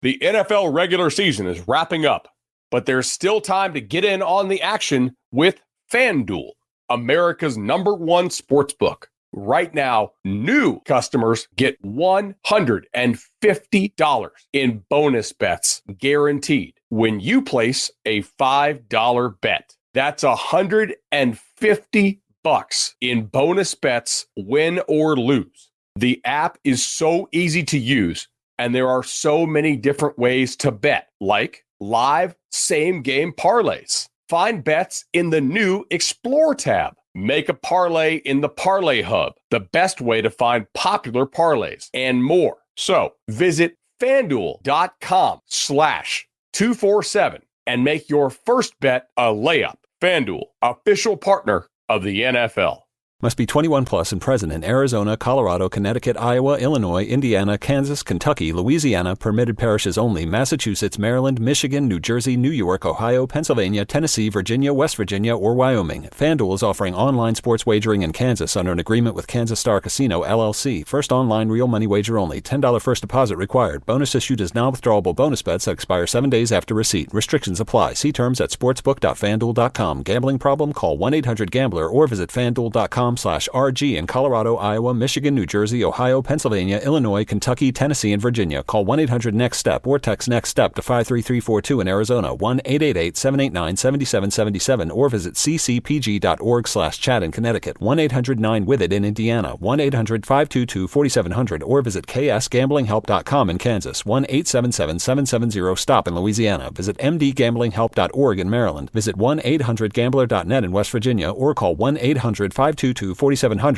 The NFL regular season is wrapping up, but there's still time to get in on the action with FanDuel, America's #1 sportsbook. Right now, new customers get $150 in bonus bets guaranteed when you place a $5 bet. That's $150 in bonus bets, win or lose. The app is so easy to use, and there are so many different ways to bet, like live same-game parlays. Find bets in the new Explore tab. Make a parlay in the Parlay Hub, the best way to find popular parlays, and more. So visit FanDuel.com/247 and make your first bet a layup. FanDuel, official partner of the NFL. Must be 21 plus and present in Arizona, Colorado, Connecticut, Iowa, Illinois, Indiana, Kansas, Kentucky, Louisiana, permitted parishes only, Massachusetts, Maryland, Michigan, New Jersey, New York, Ohio, Pennsylvania, Tennessee, Virginia, West Virginia, or Wyoming. FanDuel is offering online sports wagering in Kansas under an agreement with Kansas Star Casino, LLC. First online real money wager only. $10 first deposit required. Bonus issued as non-withdrawable bonus bets that expire 7 days after receipt. Restrictions apply. See terms at sportsbook.fanduel.com. Gambling problem? Call 1-800-GAMBLER or visit fanduel.com/RG in Colorado, Iowa, Michigan, New Jersey, Ohio, Pennsylvania, Illinois, Kentucky, Tennessee, and Virginia. Call 1-800-NEXT-STEP or text NEXT-STEP to 53342 in Arizona, 1-888-789-7777, or visit ccpg.org/chat in Connecticut, 1-800-9-WITH-IT in Indiana, 1-800-522-4700, or visit ksgamblinghelp.com in Kansas, 1-877-770-STOP in Louisiana. Visit mdgamblinghelp.org in Maryland. Visit 1-800-GAMBLER.net in West Virginia, or call 1-800-522-4700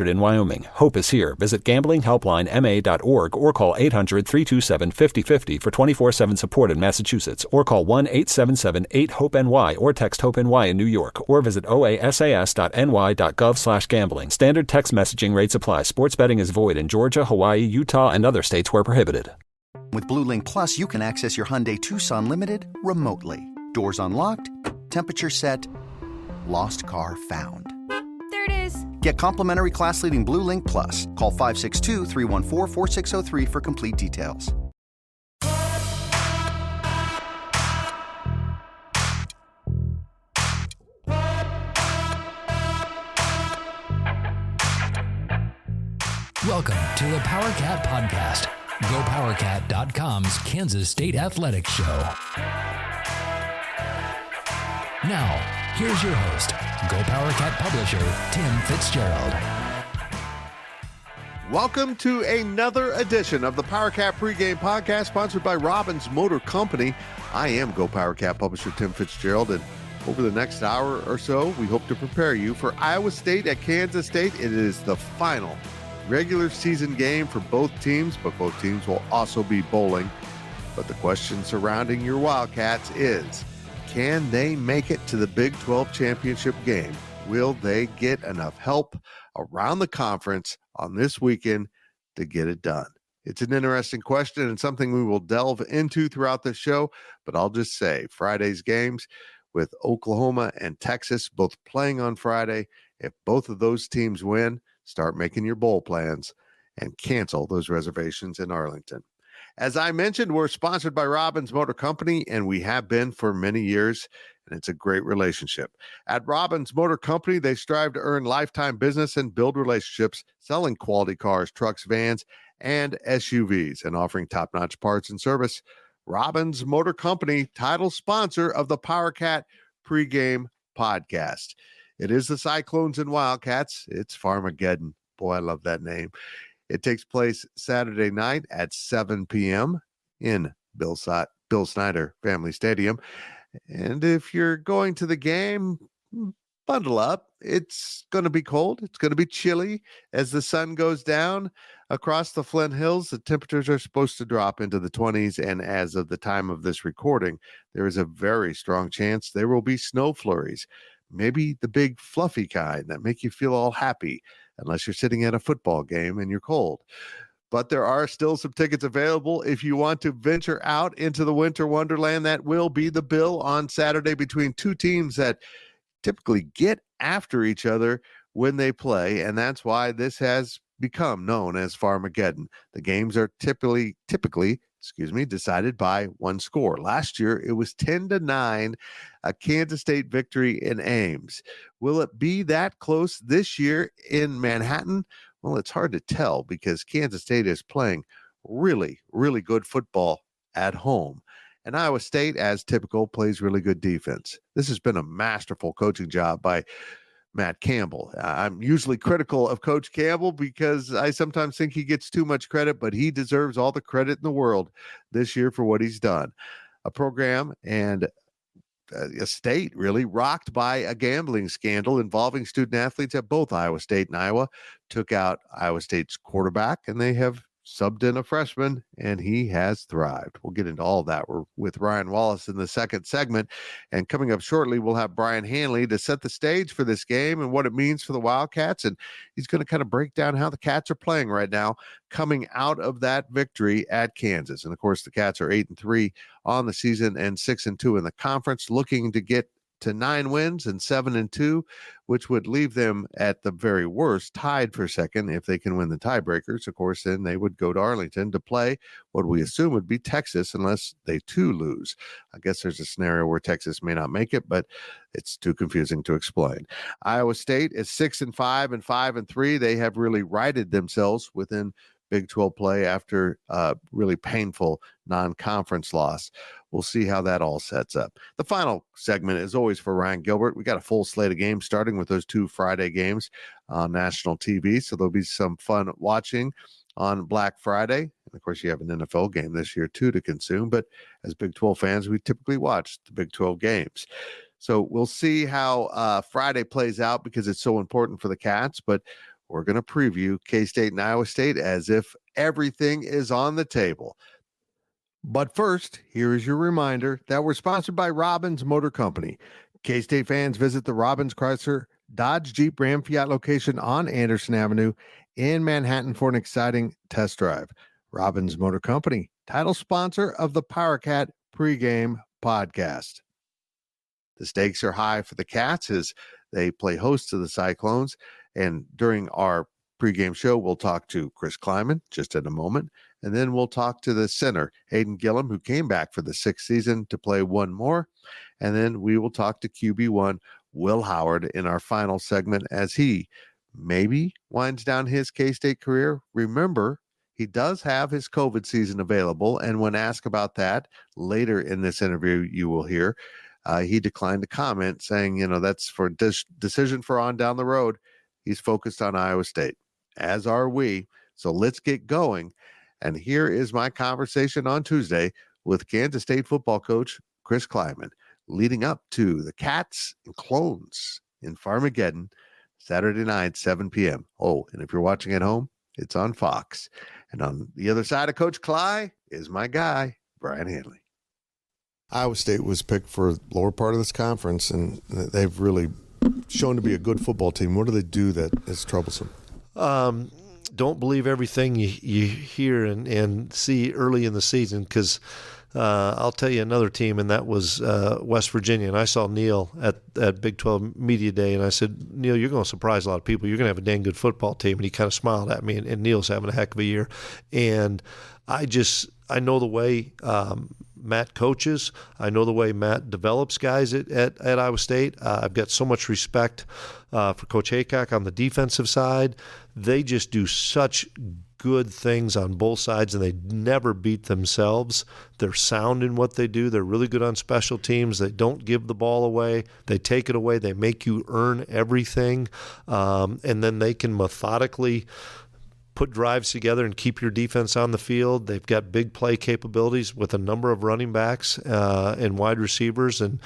in Wyoming. Hope is here. Visit gamblinghelplinema.org or call 800-327-5050 for 24/7 support in Massachusetts, or call 1-877-8-HOPE-NY or text HOPE-NY in New York, or visit oasas.ny.gov/gambling. Standard text messaging rates apply. Sports betting is void in Georgia, Hawaii, Utah, and other states where prohibited. With Blue Link Plus, you can access your Hyundai Tucson Limited remotely. Doors unlocked, temperature set, lost car found. There it is. Get complimentary class-leading Blue Link Plus. Call 562-314-4603 for complete details. Welcome to the Powercat Podcast, GoPowercat.com's Kansas State Athletics Show. Now, here's your host, GoPowercat publisher, Tim Fitzgerald. Welcome to another edition of the Powercat Pregame Podcast, sponsored by Robbins Motor Company. I am GoPowercat publisher Tim Fitzgerald, and over the next hour or so, we hope to prepare you for Iowa State at Kansas State. It is the final regular season game for both teams, but both teams will also be bowling. But the question surrounding your Wildcats is, can they make it to the Big 12 championship game? Will they get enough help around the conference on this weekend to get it done? It's an interesting question and something we will delve into throughout the show, but I'll just say Friday's games with Oklahoma and Texas both playing on Friday. If both of those teams win, start making your bowl plans and cancel those reservations in Arlington. As I mentioned, we're sponsored by Robbins Motor Company, and we have been for many years, and it's a great relationship. At Robbins Motor Company, they strive to earn lifetime business and build relationships, selling quality cars, trucks, vans, and SUVs, and offering top-notch parts and service. Robbins Motor Company, title sponsor of the Powercat Pregame Podcast. It is the Cyclones and Wildcats. It's Farmageddon. Boy, I love that name. It takes place Saturday night at 7 p.m. in Bill Snyder Family Stadium. And if you're going to the game, bundle up. It's going to be cold. It's going to be chilly as the sun goes down across the Flint Hills. The temperatures are supposed to drop into the 20s. And as of the time of this recording, there is a very strong chance there will be snow flurries. Maybe the big fluffy kind that make you feel all happy, unless you're sitting at a football game and you're cold. But there are still some tickets available if you want to venture out into the winter wonderland that will be the Bill on Saturday between two teams that typically get after each other when they play, and that's why this has become known as Farmageddon. The games are typically decided by one score. Last year, it was 10-9, a Kansas State victory in Ames. Will it be that close this year in Manhattan? Well, it's hard to tell because Kansas State is playing really, really good football at home. And Iowa State, as typical, plays really good defense. This has been a masterful coaching job by Matt Campbell. I'm usually critical of Coach Campbell because I sometimes think he gets too much credit, but he deserves all the credit in the world this year for what he's done. A program and a state really rocked by a gambling scandal involving student athletes at both Iowa State and Iowa, took out Iowa State's quarterback, and they have subbed in a freshman, and he has thrived. We'll get into all of that. We're with Ryan Wallace in the second segment, and coming up shortly, we'll have Brien Hanley to set the stage for this game and what it means for the Wildcats, and he's going to kind of break down how the Cats are playing right now, coming out of that victory at Kansas. And of course, the Cats are 8-3 on the season and 6-2 in the conference, looking to get to 9 wins and 7-2, which would leave them at the very worst tied for second. If they can win the tiebreakers, of course, then they would go to Arlington to play what we assume would be Texas, unless they too lose. I guess there's a scenario where Texas may not make it, but it's too confusing to explain. Iowa State is 6-5 and 5-3. They have really righted themselves within Big 12 play after a really painful non-conference loss. We'll see how that all sets up. The final segment is always for Ryan Gilbert. We got a full slate of games starting with those 2 Friday games on national TV, so there'll be some fun watching on Black Friday. And of course, you have an NFL game this year too to consume, but as Big 12 fans, we typically watch the Big 12 games. So we'll see how Friday plays out because it's so important for the Cats, but we're going to preview K-State and Iowa State as if everything is on the table. But first, here is your reminder that we're sponsored by Robbins Motor Company. K-State fans, visit the Robbins Chrysler Dodge Jeep Ram Fiat location on Anderson Avenue in Manhattan for an exciting test drive. Robbins Motor Company, title sponsor of the Powercat Pregame Podcast. The stakes are high for the Cats as they play host to the Cyclones. And during our pregame show, we'll talk to Chris Kleiman just in a moment. And then we'll talk to the center, Hayden Gillum, who came back for the 6th season to play one more. And then we will talk to QB1, Will Howard, in our final segment as he maybe winds down his K-State career. Remember, he does have his COVID season available. And when asked about that later in this interview, you will hear, he declined to comment, saying, that's for decision for on down the road. He's focused on Iowa State, as are we. So let's get going. And here is my conversation on Tuesday with Kansas State football coach Chris Kleiman, leading up to the Cats and Clones in Farmageddon, Saturday night, 7 p.m. Oh, and if you're watching at home, it's on Fox. And on the other side of Coach Cly is my guy, Brien Hanley. Iowa State was picked for the lower part of this conference, and they've really shown to be a good football team. What do they do that is troublesome? Don't believe everything you hear and see early in the season, because I'll tell you another team, and that was West Virginia. And I saw Neil at Big 12 Media Day, and I said, Neil, you're going to surprise a lot of people. You're going to have a dang good football team. And he kind of smiled at me, and Neil's having a heck of a year. And I know the way Matt coaches. I know the way Matt develops guys at Iowa State. I've got so much respect for Coach Haycock on the defensive side. They just do such good things on both sides, and they never beat themselves. They're sound in what they do. They're really good on special teams. They don't give the ball away. They take it away. They make you earn everything, and then they can methodically put drives together and keep your defense on the field. They've got big play capabilities with a number of running backs and wide receivers, and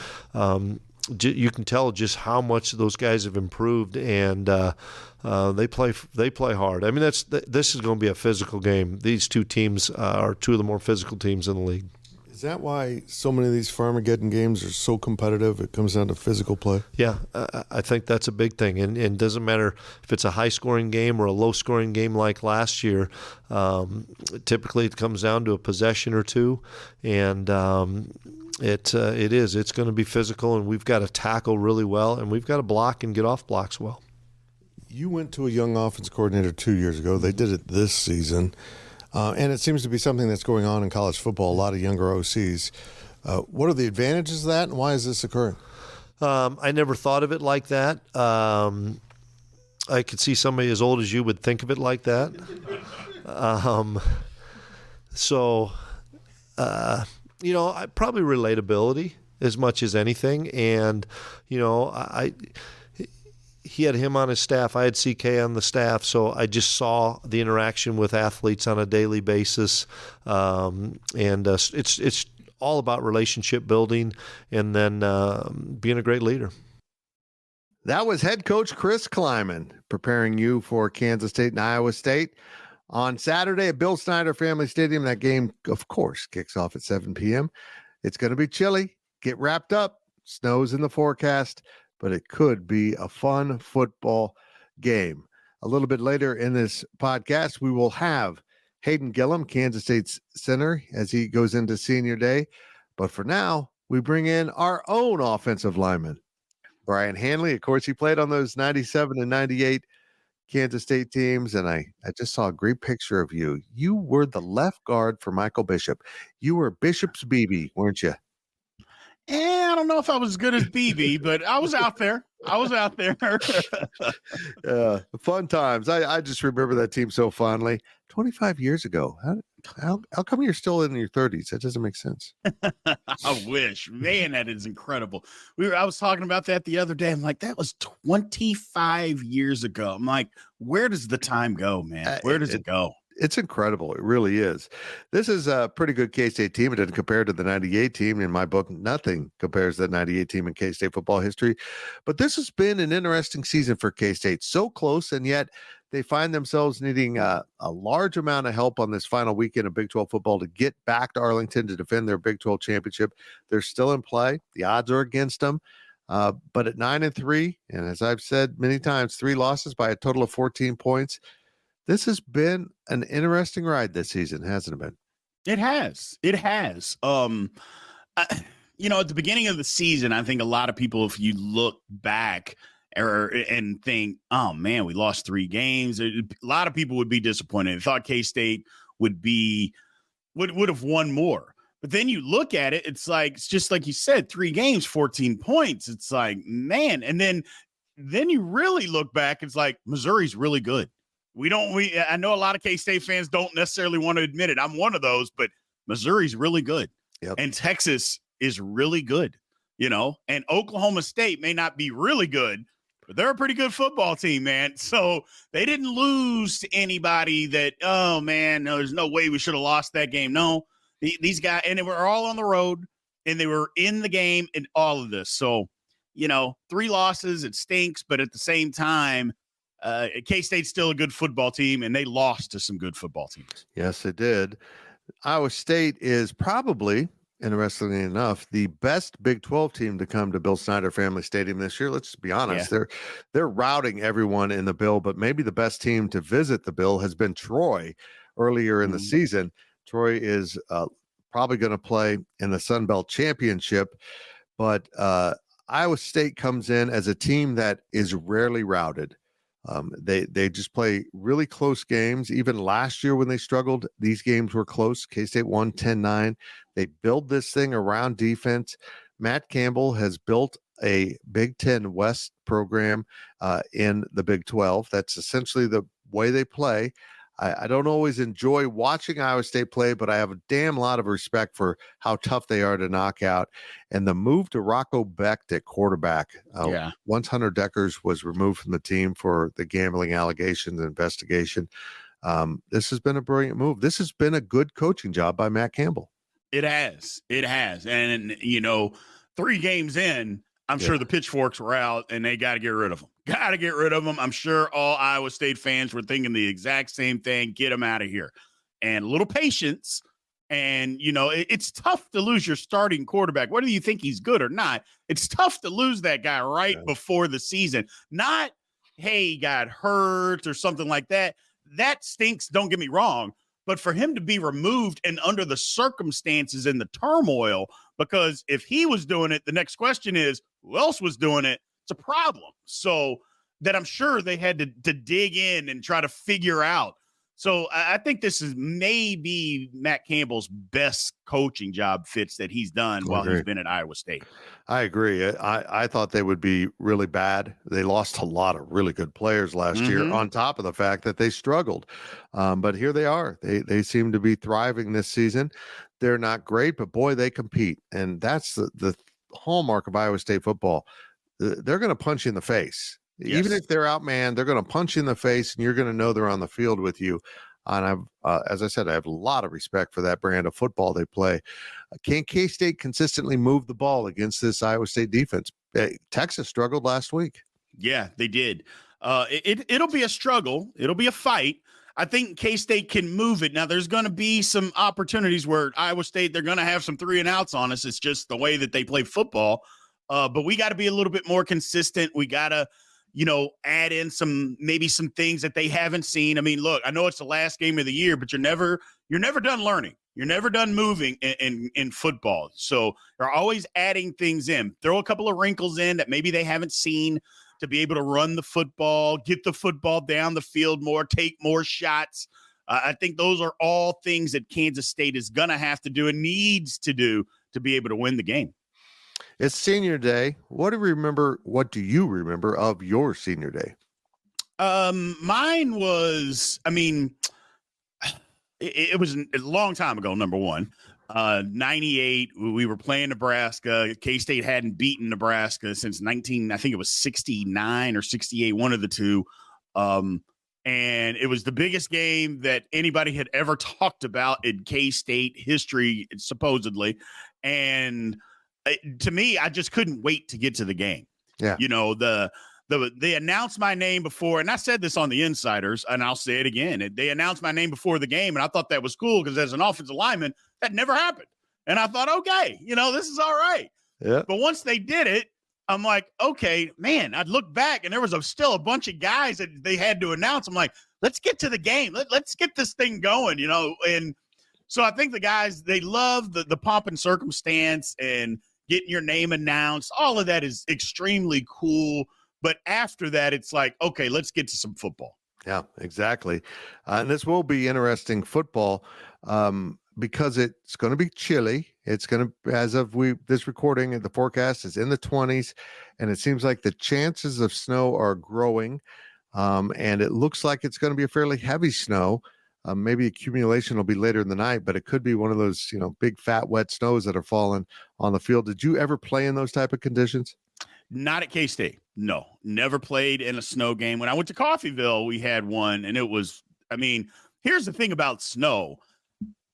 you can tell just how much those guys have improved, and they play hard. I mean, this is going to be a physical game. These two teams are two of the more physical teams in the league. Is that why so many of these Farmageddon games are so competitive? It comes down to physical play? Yeah, I think that's a big thing. And it doesn't matter if it's a high-scoring game or a low-scoring game like last year. Typically it comes down to a possession or two. And it's going to be physical, and we've got to tackle really well, and we've got to block and get off blocks well. You went to a young offense coordinator 2 years ago. They did it this season. And it seems to be something that's going on in college football, a lot of younger OCs. What are the advantages of that, and why is this occurring? I never thought of it like that. I could see somebody as old as you would think of it like that. Probably relatability as much as anything. And, he had him on his staff. I had CK on the staff, so I just saw the interaction with athletes on a daily basis. It's all about relationship building and then being a great leader. That was head coach Chris Kleiman preparing you for Kansas State and Iowa State on Saturday at Bill Snyder Family Stadium. That game, of course, kicks off at 7 p.m. It's going to be chilly. Get wrapped up. Snow's in the forecast, but it could be a fun football game. A little bit later in this podcast, we will have Hayden Gillum, Kansas State's center, as he goes into senior day. But for now, we bring in our own offensive lineman, Brien Hanley. Of course, he played on those 97 and 98 Kansas State teams, and I just saw a great picture of you. You were the left guard for Michael Bishop. You were Bishop's BB, weren't you? I don't know if I was as good as BB, but I was out there. Fun times. I just remember that team so fondly. 25 years ago. How come you're still in your 30s? That doesn't make sense. I wish. Man, that is incredible. I was talking about that the other day. I'm like, that was 25 years ago. I'm like, where does the time go, man? Where does it go? It's incredible. It really is. This is a pretty good K-State team. It doesn't compare to the 98 team. In my book, nothing compares to that 98 team in K-State football history. But this has been an interesting season for K-State. So close, and yet they find themselves needing a large amount of help on this final weekend of Big 12 football to get back to Arlington to defend their Big 12 championship. They're still in play. The odds are against them. But at 9-3, and as I've said many times, 3 losses by a total of 14 points, this has been an interesting ride this season, hasn't it been? It has. At the beginning of the season, I think a lot of people, if you look back and think, oh man, we lost 3 games, a lot of people would be disappointed. They thought K-State would have won more. But then you look at it, it's just like you said, 3 games, 14 points. It's like, man. And then you really look back, it's like Missouri's really good. I know a lot of K-State fans don't necessarily want to admit it. I'm one of those, but Missouri's really good. Yep. And Texas is really good, and Oklahoma State may not be really good, but they're a pretty good football team, man. So they didn't lose to anybody that, oh man, no, there's no way we should have lost that game. No, these guys, and they were all on the road and they were in the game in all of this. So, 3 losses, it stinks, but at the same time, K-State's still a good football team, and they lost to some good football teams. Yes, it did. Iowa State is probably, interestingly enough, the best Big 12 team to come to Bill Snyder Family Stadium this year. Let's be honest. Yeah. They're routing everyone in the Bill, but maybe the best team to visit the Bill has been Troy earlier in the season. Troy is probably going to play in the Sun Belt Championship, but Iowa State comes in as a team that is rarely routed. They just play really close games. Even last year when they struggled, these games were close. K-State won 10-9. They build this thing around defense. Matt Campbell has built a Big Ten West program in the Big 12. That's essentially the way they play. I don't always enjoy watching Iowa State play, but I have a damn lot of respect for how tough they are to knock out. And the move to Rocco Becht at quarterback, once Hunter Deckers was removed from the team for the gambling allegations and investigation, this has been a brilliant move. This has been a good coaching job by Matt Campbell. It has. And, 3 games in, I'm sure the pitchforks were out and they got to get rid of them. I'm sure all Iowa State fans were thinking the exact same thing. Get them out of here. And a little patience. And, it's tough to lose your starting quarterback. Whether you think he's good or not, it's tough to lose that guy before the season. Not, hey, he got hurt or something like that. That stinks. Don't get me wrong. But for him to be removed and under the circumstances and the turmoil, because if he was doing it, the next question is, who else was doing it? It's a problem. So that I'm sure they had to dig in and try to figure out. So I think this is maybe Matt Campbell's best coaching job, Fitz, that he's done while he's been at Iowa State. I agree. I thought they would be really bad. They lost a lot of really good players last year, on top of the fact that they struggled. But here they are. They seem to be thriving this season. They're not great, but boy, they compete. And that's the hallmark of Iowa State football. They're going to punch you in the face. Yes. Even if they're outmanned, they're going to punch you in the face, and you're going to know they're on the field with you. And as I said, I have a lot of respect for that brand of football they play. Can K-State consistently move the ball against this Iowa State defense? Texas struggled last week. Yeah, they did. It'll be a struggle. It'll be a fight. I think K-State can move it. Now, there's going to be some opportunities where Iowa State, they're going to have some 3 and outs on us. It's just the way that they play football. But we got to be a little bit more consistent. We got to, add in maybe some things that they haven't seen. I mean, look, I know it's the last game of the year, but you're never done learning. You're never done moving in football. So they're always adding things in. Throw a couple of wrinkles in that maybe they haven't seen to be able to run the football, get the football down the field more, take more shots. I think those are all things that Kansas State is going to have to do and needs to do to be able to win the game. It's senior day. What do you remember of your senior day? Mine was, it was a long time ago, number one. 98, we were playing Nebraska. K-State hadn't beaten Nebraska since I think it was 69 or 68, one of the two. And it was the biggest game that anybody had ever talked about in K-State history, supposedly. And to me, I just couldn't wait to get to the game. Yeah. They announced my name before, and I said this on the Insiders, and I'll say it again. They announced my name before the game, and I thought that was cool because as an offensive lineman, that never happened. And I thought, okay, this is all right. Yeah. But once they did it, I'm like, okay, man, I'd look back, and there was still a bunch of guys that they had to announce. I'm like, let's get to the game. Let's get this thing going, And so I think the guys, they love the pomp and circumstance and getting your name announced. All of that is extremely cool. But after that, it's like, okay, let's get to some football. Yeah, exactly. And this will be interesting football because it's going to be chilly. It's going to, as of this recording, the forecast is in the 20s, and it seems like the chances of snow are growing. And it looks like it's going to be a fairly heavy snow. Maybe accumulation will be later in the night, but it could be one of those, big, fat, wet snows that are falling on the field. Did you ever play in those type of conditions? Not at K-State. No, never played in a snow game. When I went to Coffeyville, we had one, and it was, here's the thing about snow.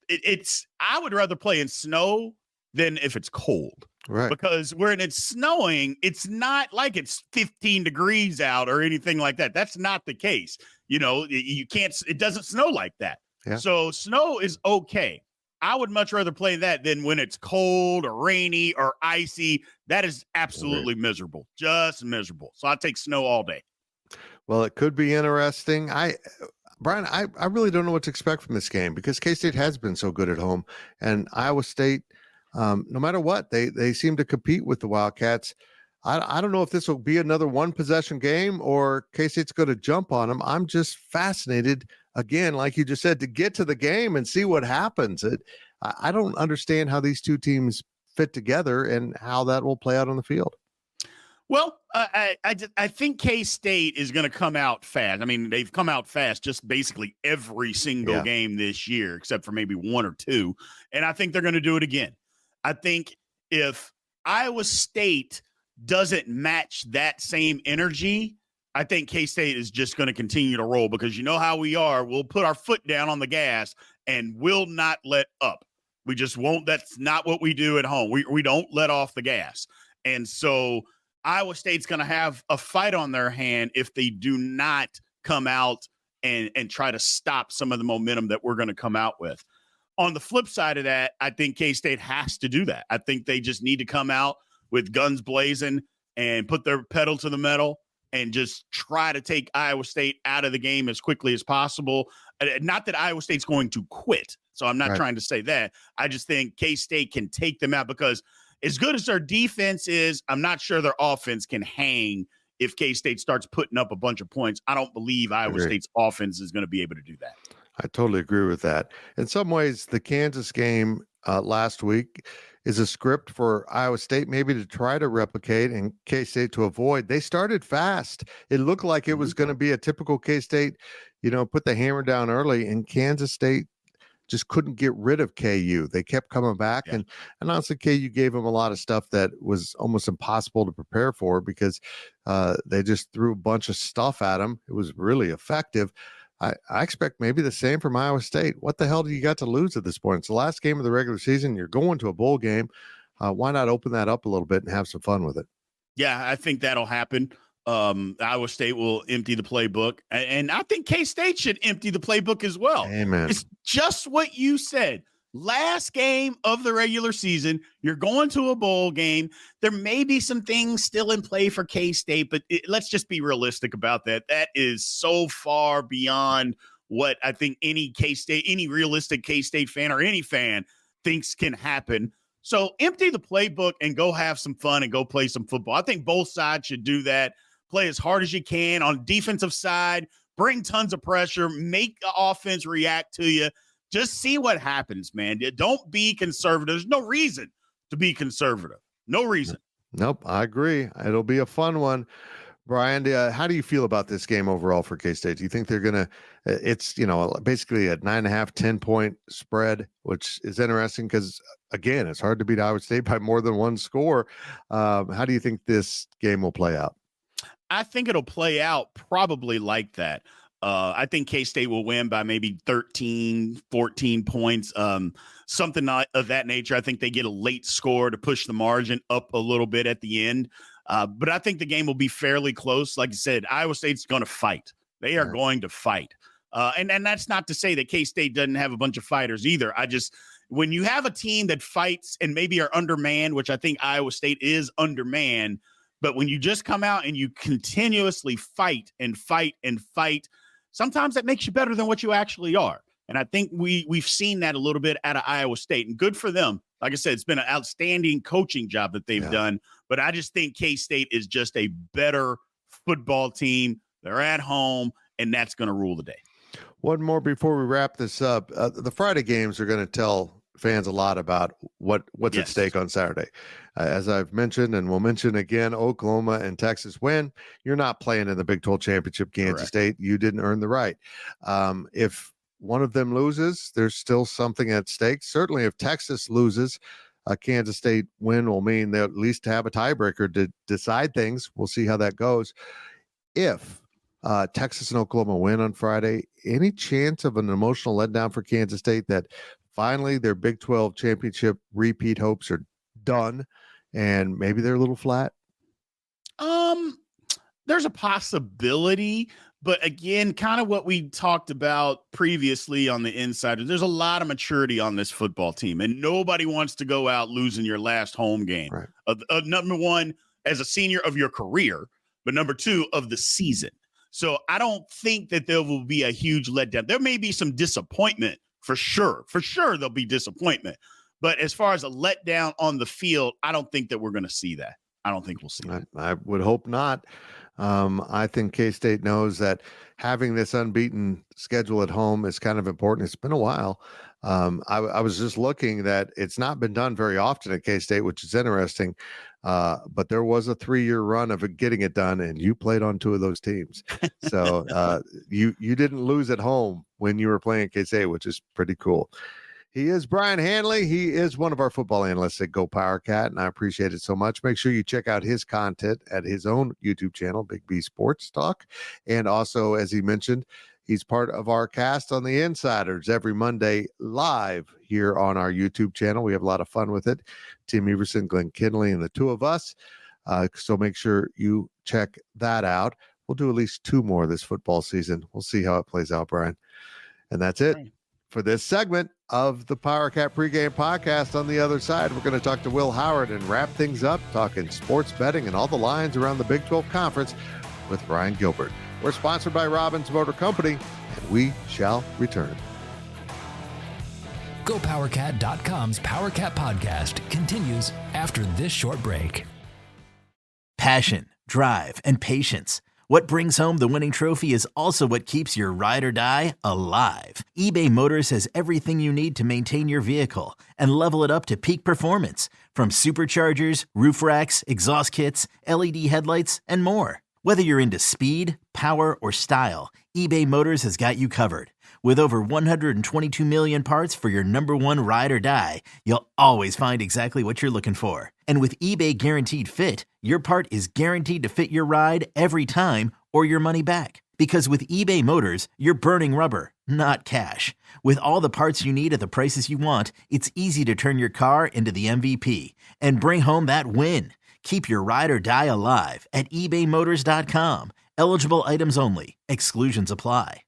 I would rather play in snow than if it's cold. Right. Because when it's snowing, it's not like it's 15 degrees out or anything like that. That's not the case. You can't, it doesn't snow like that. Yeah. So snow is okay. I would much rather play that than when it's cold or rainy or icy. That is absolutely miserable, just miserable. So I take snow all day. Well, it could be interesting. Brien, I really don't know what to expect from this game because K-State has been so good at home, and Iowa State, no matter what, they seem to compete with the Wildcats. I don't know if this will be another one-possession game or K-State's going to jump on them. I'm just fascinated, again, like you just said, to get to the game and see what happens. I don't understand how these two teams fit together and how that will play out on the field. Well, I think K-State is going to come out fast. They've come out fast just basically every single game this year, except for maybe one or two. And I think they're going to do it again. I think if Iowa State doesn't match that same energy, I think K-State is just going to continue to roll because you know how we are. We'll put our foot down on the gas and will not let up. We just won't. That's not what we do at home. We don't let off the gas. And so Iowa State's going to have a fight on their hand if they do not come out and try to stop some of the momentum that we're going to come out with. On the flip side of that, I think K-State has to do that. I think they just need to come out with guns blazing and put their pedal to the metal and just try to take Iowa State out of the game as quickly as possible. Not that Iowa State's going to quit. So I'm not trying to say that. I just think K-State can take them out because as good as their defense is, I'm not sure their offense can hang if K-State starts putting up a bunch of points. I don't believe Iowa State's offense is going to be able to do that. I totally agree with that. In some ways, the Kansas game last week is a script for Iowa State maybe to try to replicate and K-State to avoid. They started fast. It looked like it was going to be a typical K-State, put the hammer down early, and Kansas State just couldn't get rid of KU. They kept coming back, and honestly, KU gave them a lot of stuff that was almost impossible to prepare for because they just threw a bunch of stuff at them. It was really effective. I expect maybe the same from Iowa State. What the hell do you got to lose at this point? It's the last game of the regular season. You're going to a bowl game. Why not open that up a little bit and have some fun with it? Yeah, I think that'll happen. Iowa State will empty the playbook, and I think K-State should empty the playbook as well. Amen. It's just what you said. Last game of the regular season, you're going to a bowl game. There may be some things still in play for K-State, but let's just be realistic about that. That is so far beyond what I think any realistic K-State fan or any fan thinks can happen. So empty the playbook and go have some fun and go play some football. I think both sides should do that. Play as hard as you can on defensive side, bring tons of pressure, make the offense react to you. Just see what happens, man. Don't be conservative. There's no reason to be conservative. No reason. Nope, I agree. It'll be a fun one. Brian, how do you feel about this game overall for K-State? Do you think they're going to – it's, basically a 9.5, 10-point spread, which is interesting because, again, it's hard to beat Iowa State by more than one score. How do you think this game will play out? I think it'll play out probably like that. I think K-State will win by maybe 13, 14 points, something of that nature. I think they get a late score to push the margin up a little bit at the end. But I think the game will be fairly close. Like I said, Iowa State's going to fight. They are going to fight. And that's not to say that K-State doesn't have a bunch of fighters either. When you have a team that fights and maybe are undermanned, which I think Iowa State is undermanned, but when you just come out and you continuously fight and fight and fight, sometimes that makes you better than what you actually are. And I think we've seen that a little bit out of Iowa State, and good for them. Like I said, it's been an outstanding coaching job that they've done, but I just think K-State is just a better football team. They're at home, and that's going to rule the day. One more before we wrap this up. The Friday games are going to tell fans a lot about what's at stake on Saturday. As I've mentioned, and we'll mention again, Oklahoma and Texas win. You're not playing in the Big 12 championship, Kansas State. You didn't earn the right. If one of them loses, there's still something at stake. Certainly if Texas loses, a Kansas State win will mean they'll at least have a tiebreaker to decide things. We'll see how that goes. If Texas and Oklahoma win on Friday, any chance of an emotional letdown for Kansas State that finally their Big 12 championship repeat hopes are done and maybe they're a little flat? There's a possibility, but again, kind of what we talked about previously on the Insider, there's a lot of maturity on this football team, and nobody wants to go out losing your last home game. Right. Number one, as a senior of your career, but number two, of the season. So I don't think that there will be a huge letdown. There may be some disappointment for sure. For sure, there'll be disappointment. But as far as a letdown on the field, I don't think that we're going to see that. I don't think we'll see that. I would hope not. I think K-State knows that having this unbeaten schedule at home is kind of important. It's been a while. I was just looking that it's not been done very often at K-State, which is interesting. But there was a 3-year run of it getting it done, and you played on 2 of those teams. So you didn't lose at home when you were playing at K-State, which is pretty cool. He is Brien Hanley. He is one of our football analysts at GoPowercat, and I appreciate it so much. Make sure you check out his content at his own YouTube channel, Big B Sports Talk. And also, as he mentioned, he's part of our cast on the Insiders every Monday live here on our YouTube channel. We have a lot of fun with it. Tim Everson, Glenn Kinley, and the 2 of us. So make sure you check that out. We'll do at least 2 more this football season. We'll see how it plays out, Brian. And that's it for this segment of the Powercat Pregame Podcast. On the other side, we're going to talk to Will Howard and wrap things up, talking sports betting and all the lines around the Big 12 Conference with Ryan Gilbert. We're sponsored by Robbins Motor Company, and we shall return. GoPowercat.com's Powercat Podcast continues after this short break. Passion, drive, and patience. What brings home the winning trophy is also what keeps your ride or die alive. eBay Motors has everything you need to maintain your vehicle and level it up to peak performance, from superchargers, roof racks, exhaust kits, LED headlights, and more. Whether you're into speed, power, or style, eBay Motors has got you covered. With over 122 million parts for your number one ride or die, you'll always find exactly what you're looking for. And with eBay Guaranteed Fit, your part is guaranteed to fit your ride every time or your money back. Because with eBay Motors, you're burning rubber, not cash. With all the parts you need at the prices you want, it's easy to turn your car into the MVP and bring home that win. Keep your ride or die alive at ebaymotors.com. Eligible items only. Exclusions apply.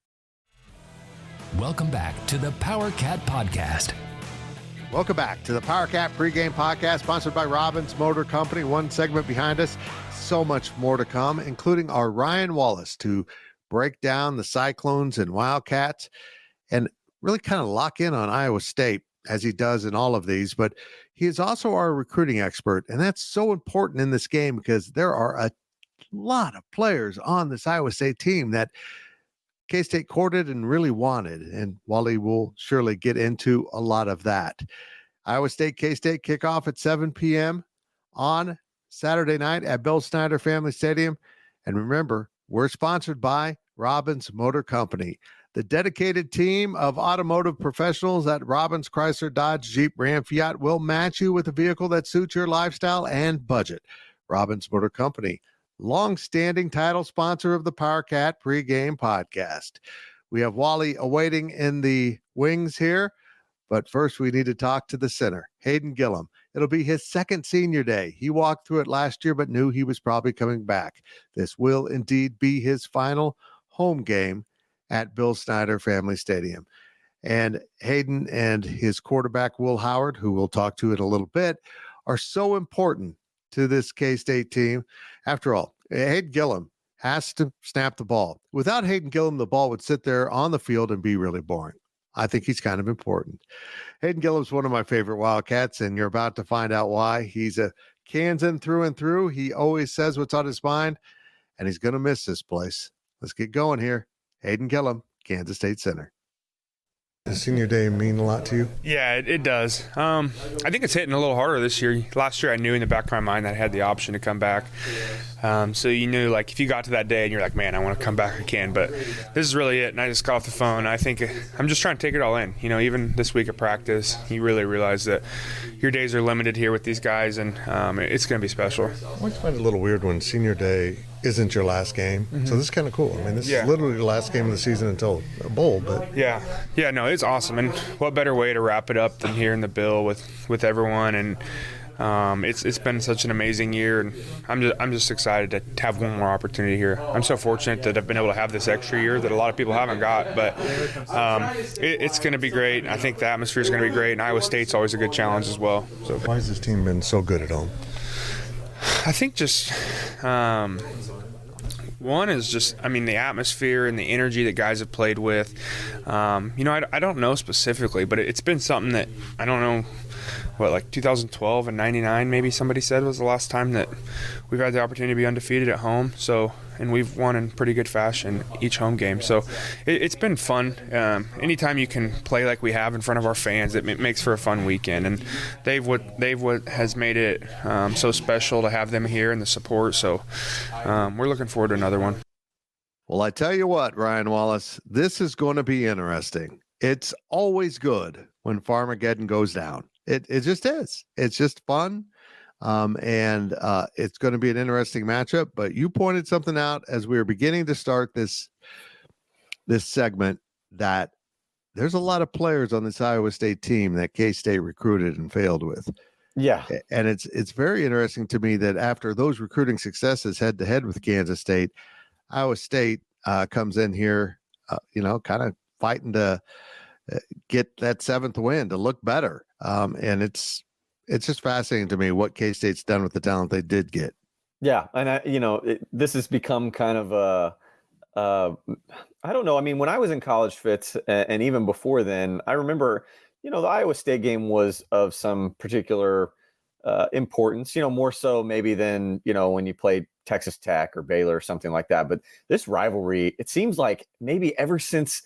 Welcome back to the Powercat Podcast. Welcome back to the Powercat Pregame Podcast, sponsored by Robbins Motor Company. One segment behind us, so much more to come, including our Ryan Wallace to break down the Cyclones and Wildcats and really kind of lock in on Iowa State, as he does in all of these. But he is also our recruiting expert, and that's so important in this game because there are a lot of players on this Iowa State team that K-State courted and really wanted, and Wally will surely get into a lot of that. Iowa State, K-State kickoff at 7 p.m. on Saturday night at Bill Snyder Family Stadium. And remember, we're sponsored by Robbins Motor Company, the dedicated team of automotive professionals at Robbins Chrysler, Dodge, Jeep, Ram, Fiat will match you with a vehicle that suits your lifestyle and budget. Robbins Motor Company, long-standing title sponsor of the Powercat Pregame Podcast. We have Wally awaiting in the wings here, but first we need to talk to the center, Hayden Gillum. It'll be his second senior day. He walked through it last year, but knew he was probably coming back. This will indeed be his final home game at Bill Snyder Family Stadium. And Hayden and his quarterback, Will Howard, who we'll talk to in a little bit, are so important to this K-State team. After all, Hayden Gillum has to snap the ball. Without Hayden Gillum, the ball would sit there on the field and be really boring. I think he's kind of important. Hayden Gillum's one of my favorite Wildcats, and you're about to find out why. He's a Kansan through and through. He always says what's on his mind, and he's going to miss this place. Let's get going here. Hayden Gillum, Kansas State Center. Does senior day mean a lot to you? Yeah, it does. I think it's hitting a little harder this year. Last year I knew in the back of my mind that I had the option to come back. So you knew, like, if you got to that day and you're like, man, I want to come back again. But this is really it. And I just got off the phone. I think I'm just trying to take it all in. You know, even this week of practice, you really realize that your days are limited here with these guys, and it's going to be special. I always find it a little weird when senior day isn't your last game. Mm-hmm. So this is kind of cool. I mean, this is literally the last game of the season until a bowl. But yeah, no, it's awesome. And what better way to wrap it up than here in the Bill with everyone. And it's been such an amazing year, and I'm just excited to have one more opportunity here. I'm so fortunate that I've been able to have this extra year that a lot of people haven't got. But it's going to be great. I think the atmosphere is going to be great, and Iowa State's always a good challenge as well. So why has this team been so good at home? I think just one is just, I mean, the atmosphere and the energy that guys have played with. I don't know specifically, but it's been something that I don't know, like 2012 and 99 maybe somebody said was the last time that we've had the opportunity to be undefeated at home. So, and we've won in pretty good fashion each home game. So it's been fun. Anytime you can play like we have in front of our fans, it makes for a fun weekend. And they've what has made it so special to have them here and the support. So we're looking forward to another one. Well, I tell you what, Ryan Wallace, this is going to be interesting. It's always good when Farmageddon goes down. It just is. It's just fun. And it's going to be an interesting matchup. But you pointed something out as we were beginning to start this segment, that there's a lot of players on this Iowa State team that K-State recruited and failed with. Yeah. And it's very interesting to me that after those recruiting successes head-to-head with Kansas State, Iowa State comes in here, kind of fighting to get that seventh win, to look better. And it's just fascinating to me what K-State's done with the talent they did get. Yeah. And this has become kind of I don't know. I mean, when I was in college, Fitz, and even before then, I remember, the Iowa State game was of some particular importance, more so maybe than, when you played Texas Tech or Baylor or something like that. But this rivalry, it seems like maybe ever since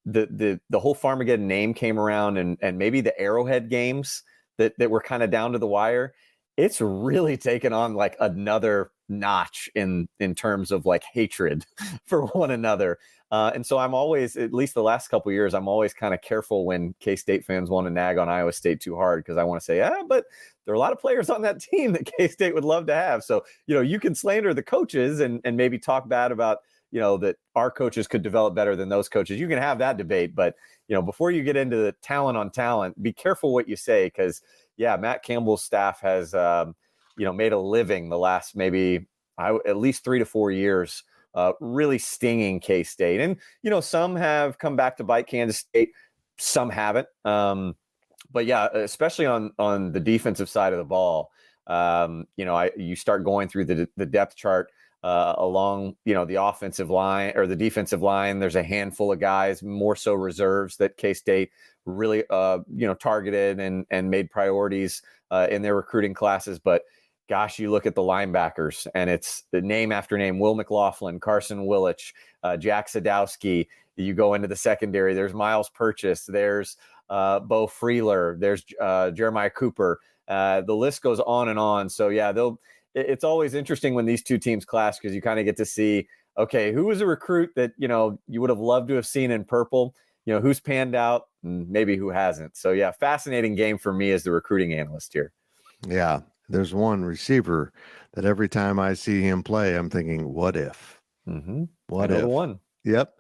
the whole Farmageddon name came around and maybe the Arrowhead games that were kind of down to the wire, it's really taken on like another notch in terms of like hatred for one another. And so I'm always, at least the last couple of years, I'm always kind of careful when K-State fans want to nag on Iowa State too hard, because I want to say, but there are a lot of players on that team that K-State would love to have. So, you can slander the coaches and maybe talk bad about, that our coaches could develop better than those coaches. You can have that debate, but, before you get into the talent on talent, be careful what you say, because, Matt Campbell's staff has, made a living the last maybe at least 3 to 4 years really stinging K-State. And, some have come back to bite Kansas State, some haven't. But especially on the defensive side of the ball, you start going through the depth chart along, the offensive line or the defensive line. There's a handful of guys, more so reserves, that K-State really, targeted and made priorities in their recruiting classes. But gosh, you look at the linebackers and it's the name after name: Will McLaughlin, Carson Willich, Jack Sadowski. You go into the secondary, there's Miles Purchase, there's Bo Freeler, there's Jeremiah Cooper. The list goes on and on. So it's always interesting when these two teams clash, because you kind of get to see, okay, who was a recruit that, you would have loved to have seen in purple, who's panned out and maybe who hasn't. So fascinating game for me as the recruiting analyst here. Yeah. There's one receiver that every time I see him play, I'm thinking, what if? Mm-hmm. What if? One. Yep.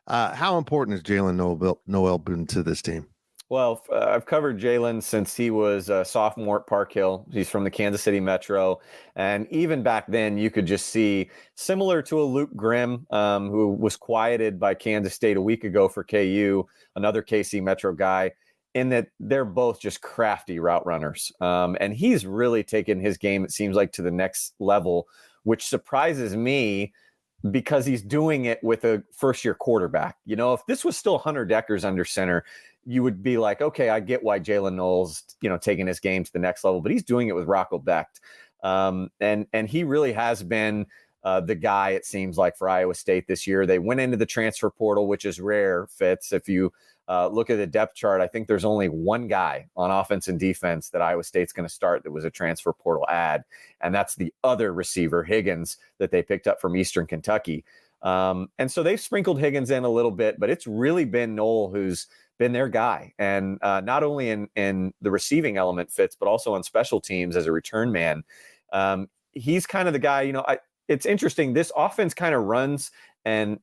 How important is Jalen Noel been to this team? Well, I've covered Jalen since he was a sophomore at Park Hill. He's from the Kansas City Metro. And even back then, you could just see, similar to a Luke Grimm, who was quieted by Kansas State a week ago for KU, another KC Metro guy, in that they're both just crafty route runners. And he's really taken his game, it seems like, to the next level, which surprises me, because he's doing it with a first-year quarterback. If this was still Hunter Deckers under center, you would be like, okay, I get why Jalen Noel's, taking his game to the next level, but he's doing it with Rocco Becht. And he really has been the guy, it seems like, for Iowa State this year. They went into the transfer portal, which is rare, Fitz. If you look at the depth chart, I think there's only one guy on offense and defense that Iowa State's going to start that was a transfer portal ad, and that's the other receiver, Higgins, that they picked up from Eastern Kentucky. And so they've sprinkled Higgins in a little bit, but it's really been Noel who's been their guy. And not only in the receiving element, Fitz, but also on special teams as a return man. He's kind of the guy, it's interesting. This offense kind of runs and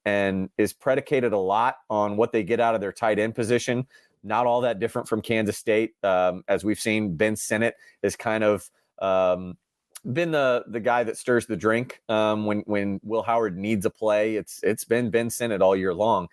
is predicated a lot on what they get out of their tight end position. Not all that different from Kansas State. As we've seen, Ben Sinnott is kind of been the guy that stirs the drink when Will Howard needs a play. It's been Ben Sinnott all year long.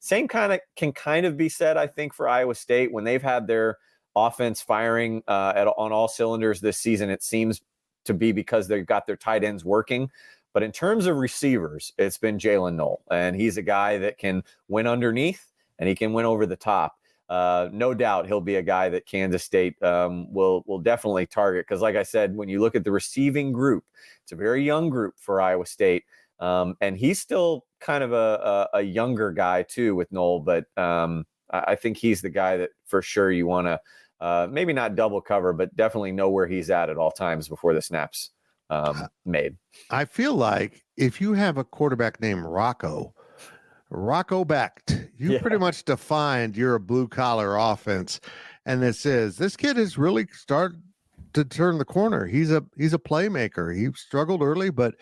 Same can kind of be said, I think, for Iowa State when they've had their offense firing on all cylinders this season. It seems to be because they've got their tight ends working. But in terms of receivers, it's been Jalen Noel, and he's a guy that can win underneath and he can win over the top. No doubt he'll be a guy that Kansas State will definitely target, because, like I said, when you look at the receiving group, it's a very young group for Iowa State, and he's still kind of a younger guy too with Noel. But I think he's the guy that for sure you want to maybe not double cover, but definitely know where he's at all times before the snaps made. I feel like if you have a quarterback named Rocco Becht, you pretty much defined you're a blue collar offense. And this kid has really started to turn the corner. He's a playmaker. He struggled early, but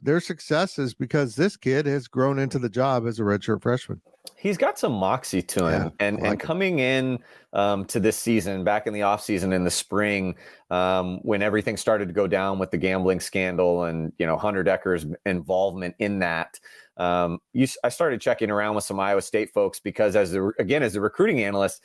their success is because this kid has grown into the job as a redshirt freshman. He's got some moxie to him, and coming in to this season, back in the offseason in the spring, when everything started to go down with the gambling scandal and Hunter Decker's involvement in that, I started checking around with some Iowa State folks, because as the recruiting analyst,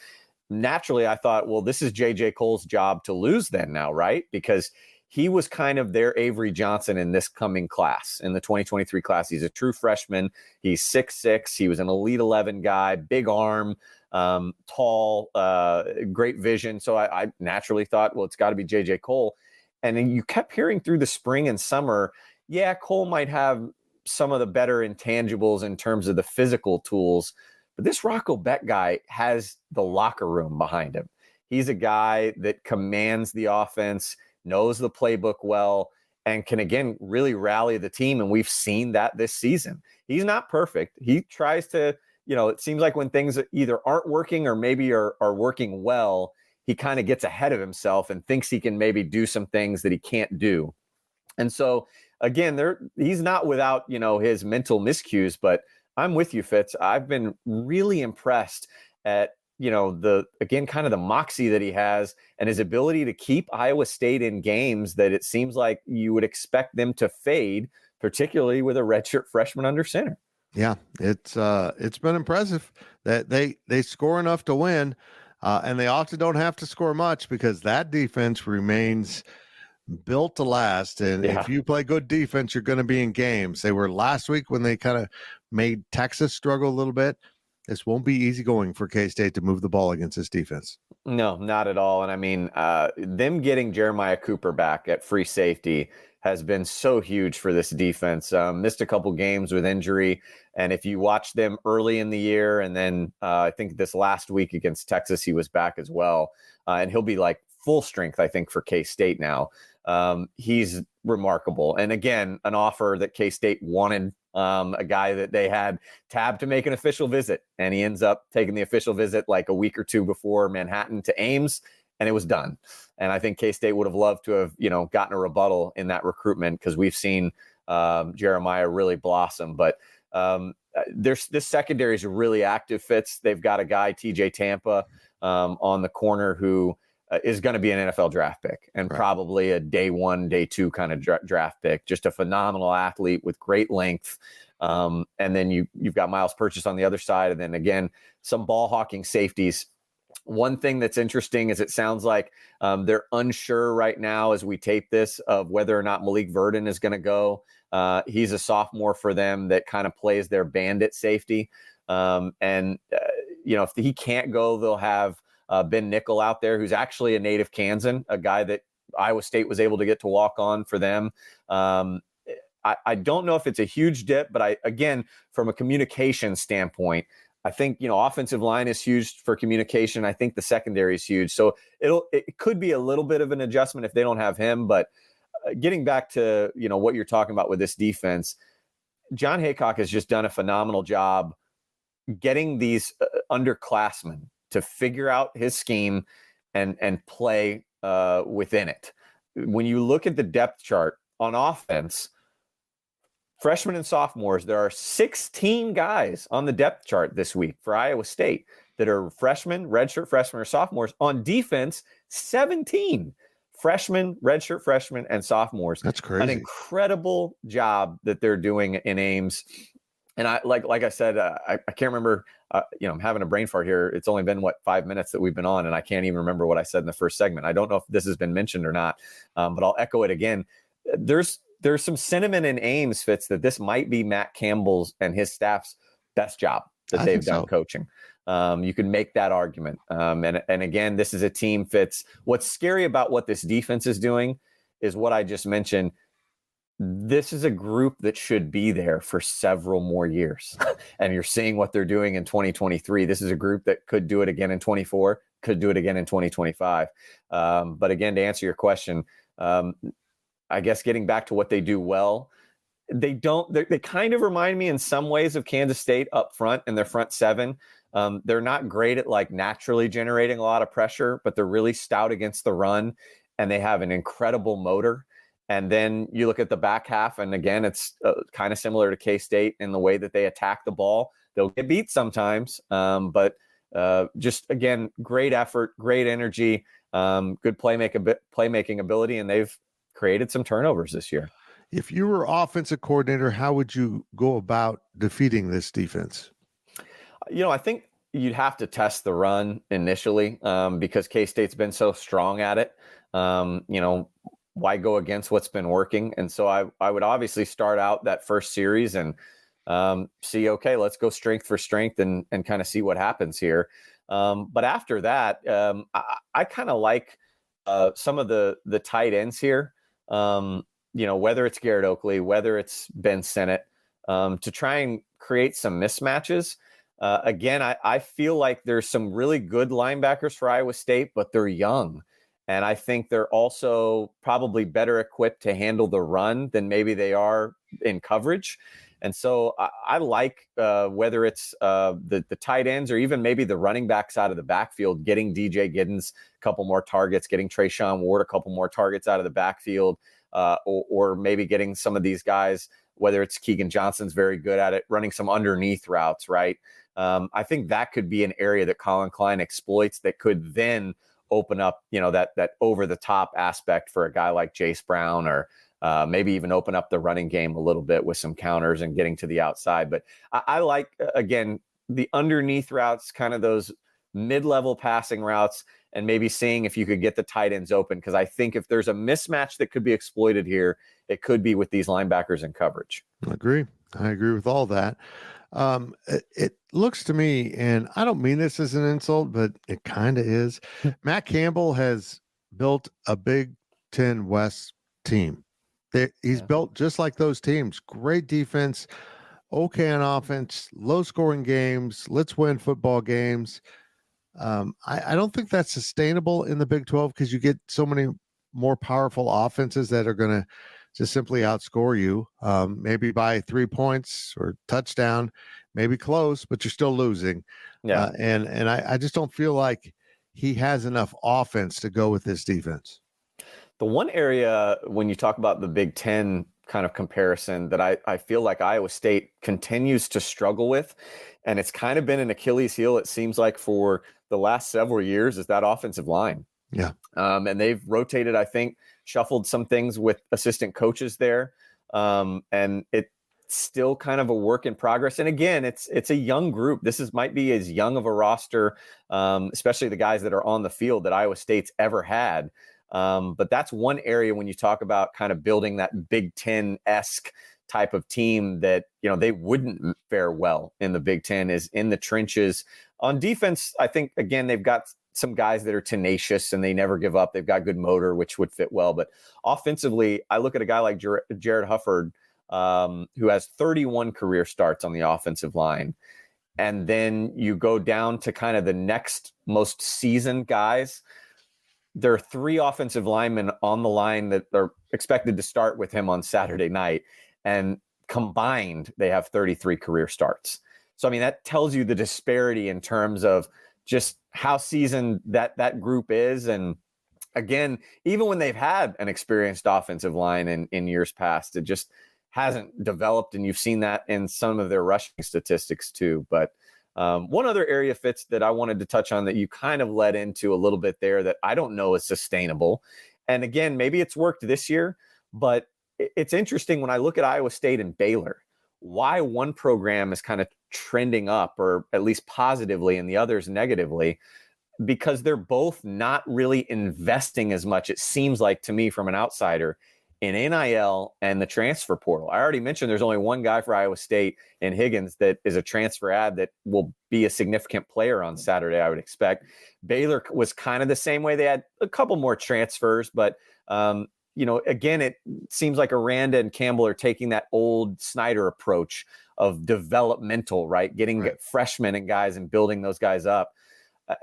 naturally I thought, well, this is JJ Cole's job to lose then now, right? Because he was kind of their Avery Johnson in this coming class, in the 2023 class. He's a true freshman. He's 6'6". He was an Elite 11 guy, big arm, tall, great vision. So I naturally thought, well, it's got to be JJ Cole. And then you kept hearing through the spring and summer, yeah, Cole might have some of the better intangibles in terms of the physical tools, but this Rocco Beck guy has the locker room behind him. He's a guy that commands the offense, knows the playbook well, and can, again, really rally the team. And we've seen that this season. He's not perfect. He tries to, it seems like when things either aren't working or maybe are working well, he kind of gets ahead of himself and thinks he can maybe do some things that he can't do. And so, again, he's not without, his mental miscues, but I'm with you, Fitz. I've been really impressed at, kind of the moxie that he has and his ability to keep Iowa State in games that it seems like you would expect them to fade, particularly with a redshirt freshman under center. Yeah, it's been impressive that they score enough to win, and they often don't have to score much because that defense remains built to last. And if you play good defense, you're going to be in games. They were last week when they kind of made Texas struggle a little bit. This won't be easy going for K-State to move the ball against this defense. No, not at all. And I mean, them getting Jeremiah Cooper back at free safety has been so huge for this defense. Missed a couple games with injury. And if you watch them early in the year, and then I think this last week against Texas, he was back as well. And he'll be like full strength, I think, for K-State now. He's remarkable. And again, an offer that K-State wanted, a guy that they had tabbed to make an official visit. And he ends up taking the official visit like a week or two before Manhattan to Ames, and it was done. And I think K-State would have loved to have, gotten a rebuttal in that recruitment because we've seen Jeremiah really blossom. But this secondary is really active, Fitz. They've got a guy, TJ Tampa, on the corner who is going to be an NFL draft pick and probably a day 1, day 2 kind of draft pick. Just a phenomenal athlete with great length. And then you've got Miles Purchase on the other side. And then again, some ball hawking safeties. One thing that's interesting is it sounds like they're unsure right now as we tape this of whether or not Malik Verdon is going to go. He's a sophomore for them that kind of plays their bandit safety. If he can't go, they'll have Ben Nickel out there, who's actually a native Kansan, a guy that Iowa State was able to get to walk on for them. I don't know if it's a huge dip, but again, from a communication standpoint, I think, offensive line is huge for communication. I think the secondary is huge. So it could be a little bit of an adjustment if they don't have him. But getting back to, what you're talking about with this defense, John Haycock has just done a phenomenal job getting these underclassmen to figure out his scheme and play within it. When you look at the depth chart on offense, freshmen and sophomores, there are 16 guys on the depth chart this week for Iowa State that are freshmen, redshirt freshmen, or sophomores. On defense, 17 freshmen, redshirt freshmen, and sophomores. That's crazy. An incredible job that they're doing in Ames. And I like I said, I can't remember. I'm having a brain fart here. It's only been 5 minutes that we've been on, and I can't even remember what I said in the first segment. I don't know if this has been mentioned or not, but I'll echo it again. There's some sentiment in Ames, Fitz, that this might be Matt Campbell's and his staff's best job that they've done coaching. You can make that argument. And again, this is a team, Fitz. What's scary about what this defense is doing is what I just mentioned. This is a group that should be there for several more years. And you're seeing what they're doing in 2023. This is a group that could do it again in 24, could do it again in 2025. But again, to answer your question, I guess getting back to what they do well, they kind of remind me in some ways of Kansas State up front in their front seven. They're not great at naturally generating a lot of pressure, but they're really stout against the run, and they have an incredible motor. And then you look at the back half, and again, it's kind of similar to K-State in the way that they attack the ball. They'll get beat sometimes, but just, again, great effort, great energy, good playmaking ability, and they've created some turnovers this year. If you were offensive coordinator, how would you go about defeating this defense? I think you'd have to test the run initially because K-State's been so strong at it. Why go against what's been working? And so I would obviously start out that first series and see, okay, let's go strength for strength and kind of see what happens here. But after that, I kind of like some of the tight ends here. whether it's Garrett Oakley, whether it's Ben Sinnott, to try and create some mismatches. Again, I feel like there's some really good linebackers for Iowa State, but they're young. And I think they're also probably better equipped to handle the run than maybe they are in coverage. And so I like whether it's the tight ends or even maybe the running backs out of the backfield, getting DJ Giddens a couple more targets, getting Trayshawn Ward a couple more targets out of the backfield, or maybe getting some of these guys, whether it's Keegan Johnson's very good at it, running some underneath routes, right? I think that could be an area that Colin Klein exploits that could then open up, that over-the-top aspect for a guy like Jace Brown, or maybe even open up the running game a little bit with some counters and getting to the outside. But I like, again, the underneath routes, kind of those mid-level passing routes, and maybe seeing if you could get the tight ends open. Because I think if there's a mismatch that could be exploited here, it could be with these linebackers in coverage. I agree with all that. It looks to me, and I don't mean this as an insult, but it kind of is. Matt Campbell has built a Big Ten West team. He's built just like those teams. Great defense, okay on offense, low scoring games. Let's win football games. I don't think that's sustainable in the Big 12 because you get so many more powerful offenses that are going to just simply outscore you, maybe by 3 points or touchdown, maybe close, but you're still losing. Yeah. And I just don't feel like he has enough offense to go with this defense. The one area when you talk about the Big Ten kind of comparison that I feel like Iowa State continues to struggle with, and it's kind of been an Achilles heel, it seems like, for the last several years, is that offensive line. Yeah. And they've rotated, I think, shuffled some things with assistant coaches there. And it's still kind of a work in progress. And again, it's a young group. Might be as young of a roster, especially the guys that are on the field, that Iowa State's ever had. But that's one area when you talk about kind of building that Big Ten-esque type of team that, they wouldn't fare well in the Big Ten, is in the trenches. On defense, I think, again, they've got some guys that are tenacious and they never give up. They've got good motor, which would fit well. But offensively, I look at a guy like Jared Hufford, who has 31 career starts on the offensive line. And then you go down to kind of the next most seasoned guys. There are 3 offensive linemen on the line that are expected to start with him on Saturday night. And combined, they have 33 career starts. So, I mean, that tells you the disparity in terms of just how seasoned that group is. And again, even when they've had an experienced offensive line in years past, it just hasn't developed. And you've seen that in some of their rushing statistics too. But one other area, Fitz, that I wanted to touch on that you kind of led into a little bit there that I don't know is sustainable. And again, maybe it's worked this year, but it's interesting when I look at Iowa State and Baylor, why one program is kind of trending up, or at least positively, and the others negatively, because they're both not really investing as much, it seems like to me from an outsider, in NIL and the transfer portal. I already mentioned there's only one guy for Iowa State in Higgins that is a transfer ad that will be a significant player on Saturday, I would expect. Baylor was kind of the same way. They had a couple more transfers, but again, it seems like Aranda and Campbell are taking that old Snyder approach of developmental, right? Getting freshmen and guys and building those guys up.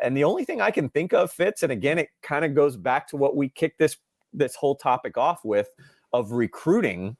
And the only thing I can think of, Fitz, and again, it kind of goes back to what we kicked this whole topic off with, of recruiting,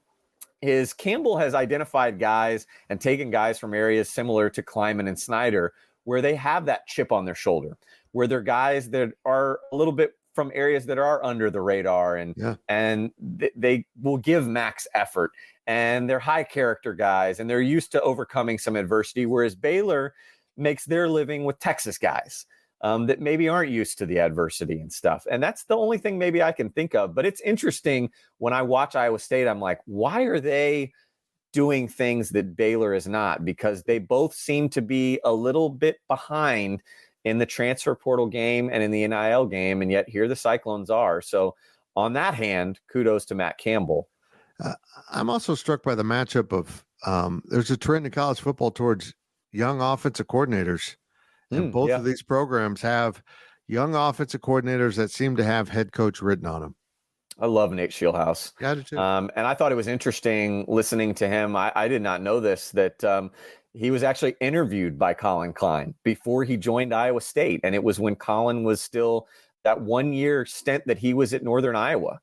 is Campbell has identified guys and taken guys from areas similar to Kleiman and Snyder, where they have that chip on their shoulder, where they're guys that are a little bit from areas that are under the radar, and they will give max effort, and they're high character guys, and they're used to overcoming some adversity, whereas Baylor makes their living with Texas guys that maybe aren't used to the adversity and stuff. And that's the only thing maybe I can think of. But it's interesting when I watch Iowa State, I'm like, why are they doing things that Baylor is not? Because they both seem to be a little bit behind in the transfer portal game and in the NIL game, and yet here the Cyclones are. So on that hand, kudos to Matt Campbell. I'm also struck by the matchup of there's a trend in college football towards young offensive coordinators. And both of these programs have young offensive coordinators that seem to have head coach written on them. I love Nate Shieldhouse. I do too. And I thought it was interesting listening to him. I did not know this, that he was actually interviewed by Colin Klein before he joined Iowa State. And it was when Colin was still that 1 year stint that he was at Northern Iowa.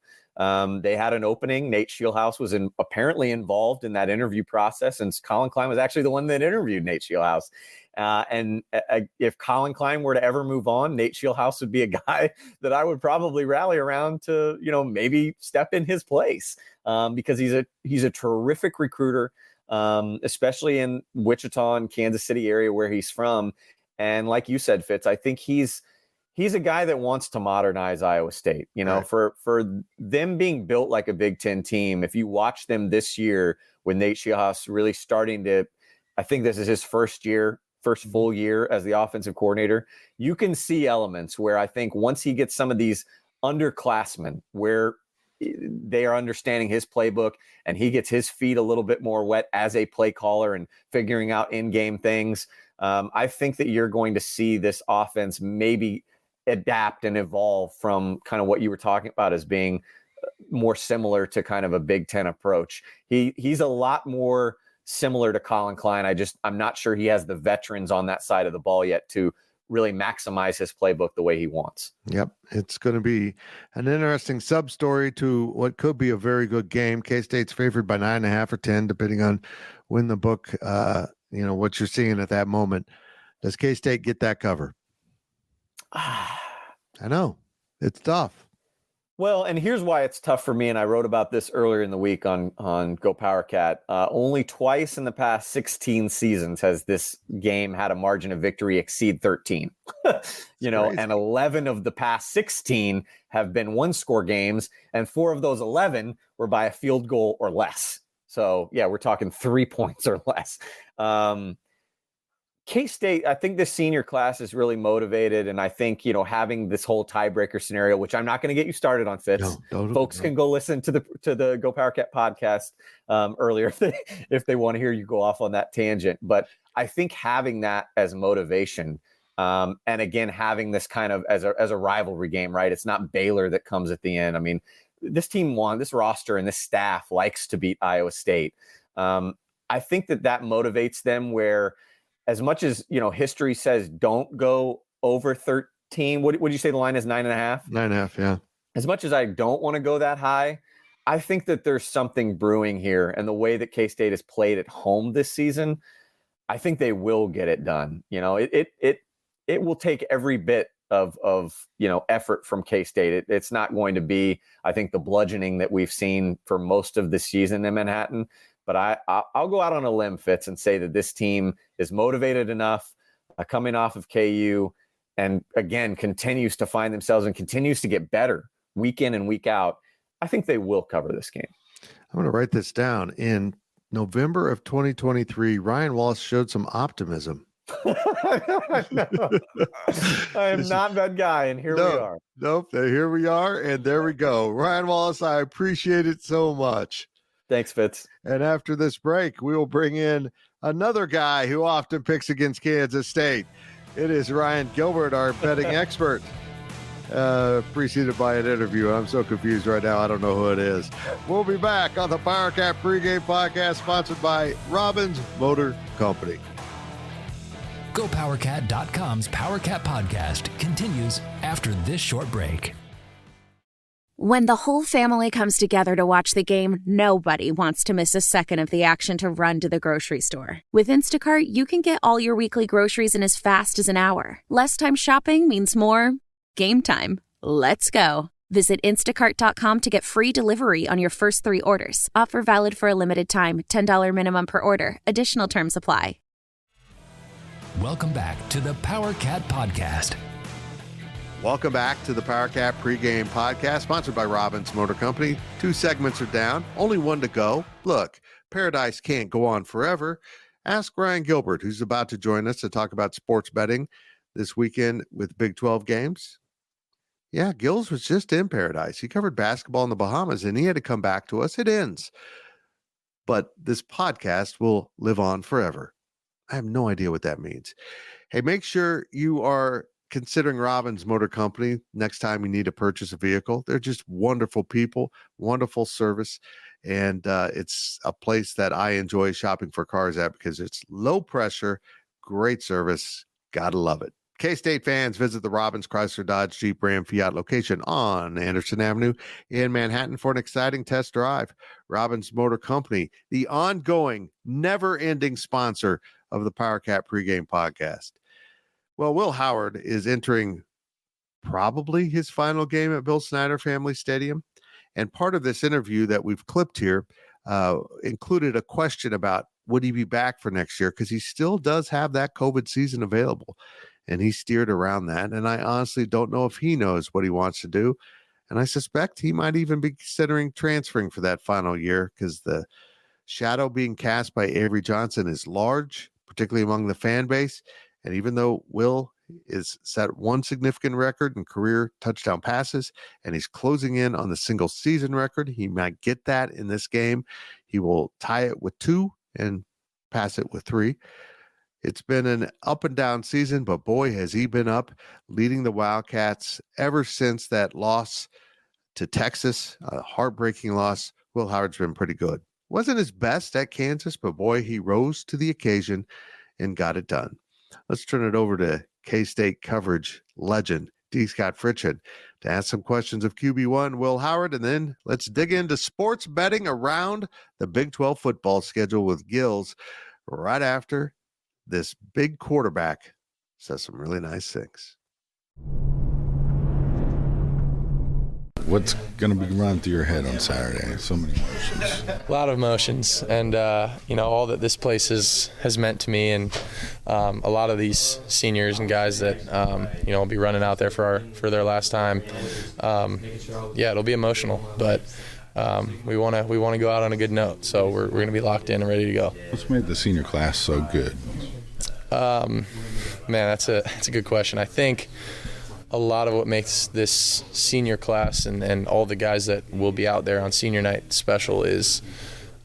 They had an opening. Nate Shieldhouse was apparently involved in that interview process. And Colin Klein was actually the one that interviewed Nate Shieldhouse. And if Colin Klein were to ever move on, Nate Shieldhouse would be a guy that I would probably rally around to, maybe step in his place, because he's a terrific recruiter, especially in Wichita and Kansas City area where he's from. And like you said, Fitz, I think he's a guy that wants to modernize Iowa State. Right. For them being built like a Big Ten team, if you watch them this year with Nate Shieldhouse really starting to, I think this is his first full year as the offensive coordinator, you can see elements where I think once he gets some of these underclassmen where they are understanding his playbook and he gets his feet a little bit more wet as a play caller and figuring out in-game things, I think that you're going to see this offense maybe adapt and evolve from kind of what you were talking about as being more similar to kind of a Big Ten approach. He's a lot more similar to Colin Klein. I'm not sure he has the veterans on that side of the ball yet to really maximize his playbook the way he wants. Yep. It's going to be an interesting sub-story to what could be a very good game. K-State's favored by 9.5 or 10, depending on when the book, what you're seeing at that moment. Does K-State get that cover? I know. It's tough. Well, and here's why it's tough for me, and I wrote about this earlier in the week on GoPowercat. Only twice in the past 16 seasons has this game had a margin of victory exceed 13. And 11 of the past 16 have been one-score games, and 4 of those 11 were by a field goal or less. So, yeah, we're talking 3 points or less. K-State, I think the senior class is really motivated, and I think, having this whole tiebreaker scenario, which I'm not going to get you started on, Fitz. Folks can go listen to the GoPowercat podcast earlier if they want to hear you go off on that tangent. But I think having that as motivation, and again, having this kind of as a rivalry game, right? It's not Baylor that comes at the end. I mean, this team this roster and this staff likes to beat Iowa State. I think that motivates them where, as much as, history says don't go over 13, what would you say the line is, 9.5? 9.5, yeah. As much as I don't want to go that high, I think that there's something brewing here. And the way that K-State has played at home this season, I think they will get it done. It will take every bit of effort from K-State. It's not going to be, I think, the bludgeoning that we've seen for most of the season in Manhattan. But I'll go out on a limb, Fitz, and say that this team is motivated enough, coming off of KU, and again, continues to find themselves and continues to get better week in and week out. I think they will cover this game. I'm going to write this down. In November of 2023, Ryan Wallace showed some optimism. I am not that guy, and here we are. Nope, here we are, and there we go. Ryan Wallace, I appreciate it so much. Thanks, Fitz. And after this break, we will bring in another guy who often picks against Kansas State. It is Ryan Gilbert, our betting expert, preceded by an interview. I'm so confused right now. I don't know who it is. We'll be back on the Powercat Pregame Podcast, sponsored by Robbins Motor Company. GoPowercat.com's Powercat Podcast continues after this short break. When the whole family comes together to watch the game, nobody wants to miss a second of the action to run to the grocery store. With Instacart, you can get all your weekly groceries in as fast as an hour. Less time shopping means more game time. Let's go. Visit instacart.com to get free delivery on your first 3 orders. Offer valid for a limited time. $10 minimum per order. Additional terms apply. Welcome back to the Powercat Podcast. Welcome back to the Powercat Pregame Podcast, sponsored by Robbins Motor Company. 2 segments are down, only 1 to go. Look, paradise can't go on forever. Ask Ryan Gilbert, who's about to join us to talk about sports betting this weekend with Big 12 games. Yeah, Gills was just in paradise. He covered basketball in the Bahamas, and he had to come back to us. It ends. But this podcast will live on forever. I have no idea what that means. Hey, make sure you are considering Robbins Motor Company next time you need to purchase a vehicle. They're just wonderful people, wonderful service, and it's a place that I enjoy shopping for cars at because it's low pressure, great service. Gotta love it. K-State fans, visit the Robbins Chrysler Dodge Jeep Ram Fiat location on Anderson Avenue in Manhattan for an exciting test drive. Robbins Motor Company, the ongoing, never-ending sponsor of the Powercat Pregame Podcast. Well, Will Howard is entering probably his final game at Bill Snyder Family Stadium. And part of this interview that we've clipped here included a question about would he be back for next year, because he still does have that COVID season available. And he steered around that. And I honestly don't know if he knows what he wants to do. And I suspect he might even be considering transferring for that final year, because the shadow being cast by Avery Johnson is large, particularly among the fan base. And even though Will is set one significant record in career touchdown passes, and he's closing in on the single season record, he might get that in this game. He will tie it with 2 and pass it with 3. It's been an up and down season, but boy, has he been up, leading the Wildcats ever since that loss to Texas, a heartbreaking loss. Will Howard's been pretty good. Wasn't his best at Kansas, but boy, he rose to the occasion and got it done. Let's turn it over to K-State coverage legend D. Scott Fritchen to ask some questions of QB1 Will Howard, and then let's dig into sports betting around the Big 12 football schedule with Gills right after this big quarterback says some really nice things. What's going to be running through your head on Saturday? So many emotions. A lot of emotions, and all that this place has meant to me, and a lot of these seniors and guys that will be running out there for their last time. It'll be emotional, but we want to go out on a good note, so we're going to be locked in and ready to go. What's made the senior class so good? That's a good question. I think a lot of what makes this senior class and all the guys that will be out there on senior night special is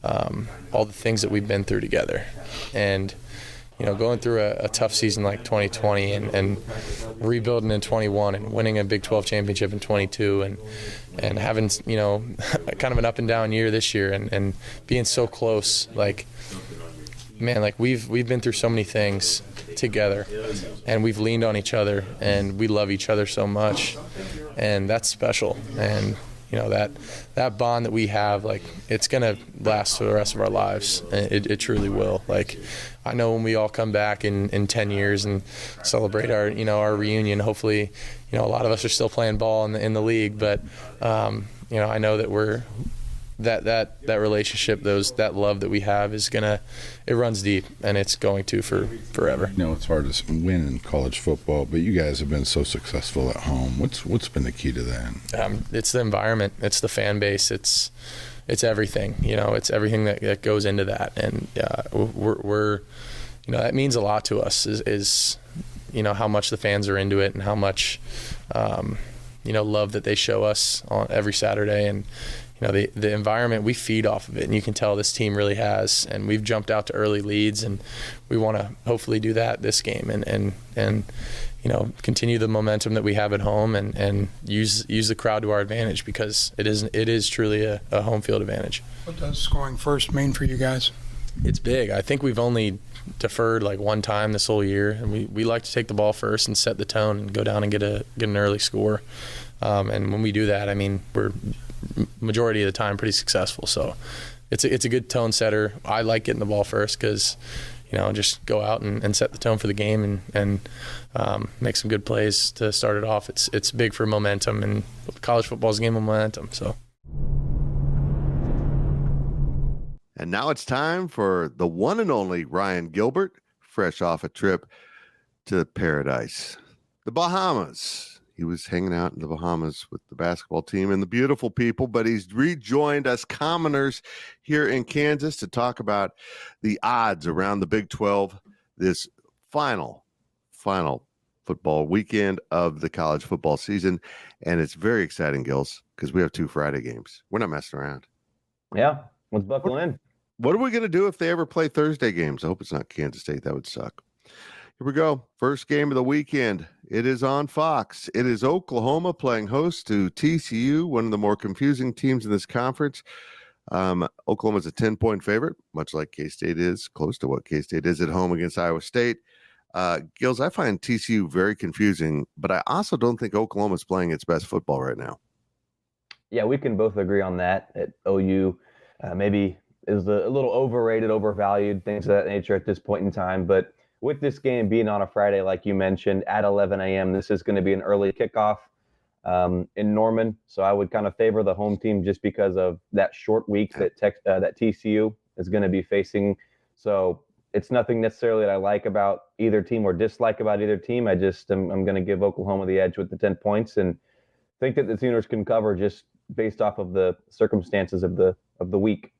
all the things that we've been through together. And, going through a tough season like 2020 and rebuilding in 21 and winning a Big 12 championship in 22 and having, kind of an up and down year this year and being so close, we've been through so many things together, and we've leaned on each other, and we love each other so much, and that's special. And that bond that we have, it's gonna last for the rest of our lives. It truly will. I know when we all come back in 10 years and celebrate our our reunion, hopefully a lot of us are still playing ball in the league, but I know that we're that relationship, that love that we have it runs deep, and it's going to for forever. It's hard to win in college football, but you guys have been so successful at home. What's been the key to that? It's the environment, it's the fan base, it's everything. It's everything that goes into that, and we're that means a lot to us. Is how much the fans are into it and how much love that they show us on every Saturday, and the environment, we feed off of it, and you can tell this team really has, and we've jumped out to early leads, and we want to hopefully do that this game and continue the momentum that we have at home and use the crowd to our advantage, because it is truly a home field advantage. What does scoring first mean for you guys? It's big. I think we've only deferred one time this whole year, and we like to take the ball first and set the tone and go down and get an early score. And when we do that, we're majority of the time pretty successful. So it's a good tone setter. I like getting the ball first because just go out and set the tone for the game and make some good plays to start it off. It's big for momentum, and college football is a game of momentum. So. And now it's time for the one and only Ryan Gilbert, fresh off a trip to paradise, the Bahamas. He was hanging out in the Bahamas with the basketball team and the beautiful people, but he's rejoined us commoners here in Kansas to talk about the odds around the Big 12 this final football weekend of the college football season. And it's very exciting, Gills, because we have 2 Friday games. We're not messing around. Yeah, let's buckle in. What are we going to do if they ever play Thursday games? I hope it's not Kansas State. That would suck. Here we go. First game of the weekend. It is on Fox. It is Oklahoma playing host to TCU, one of the more confusing teams in this conference. Oklahoma's a 10-point favorite, much like K-State is, close to what K-State is at home against Iowa State. Gills, I find TCU very confusing, but I also don't think Oklahoma's playing its best football right now. Yeah, we can both agree on that. At OU maybe is a little overrated, overvalued, things of that nature at this point in time, but with this game being on a Friday, like you mentioned, at 11 a.m., this is going to be an early kickoff in Norman. So I would kind of favor the home team just because of that short week that TCU is going to be facing. So it's nothing necessarily that I like about either team or dislike about either team. I'm going to give Oklahoma the edge with the 10 points and think that the Sooners can cover just based off of the circumstances of the week.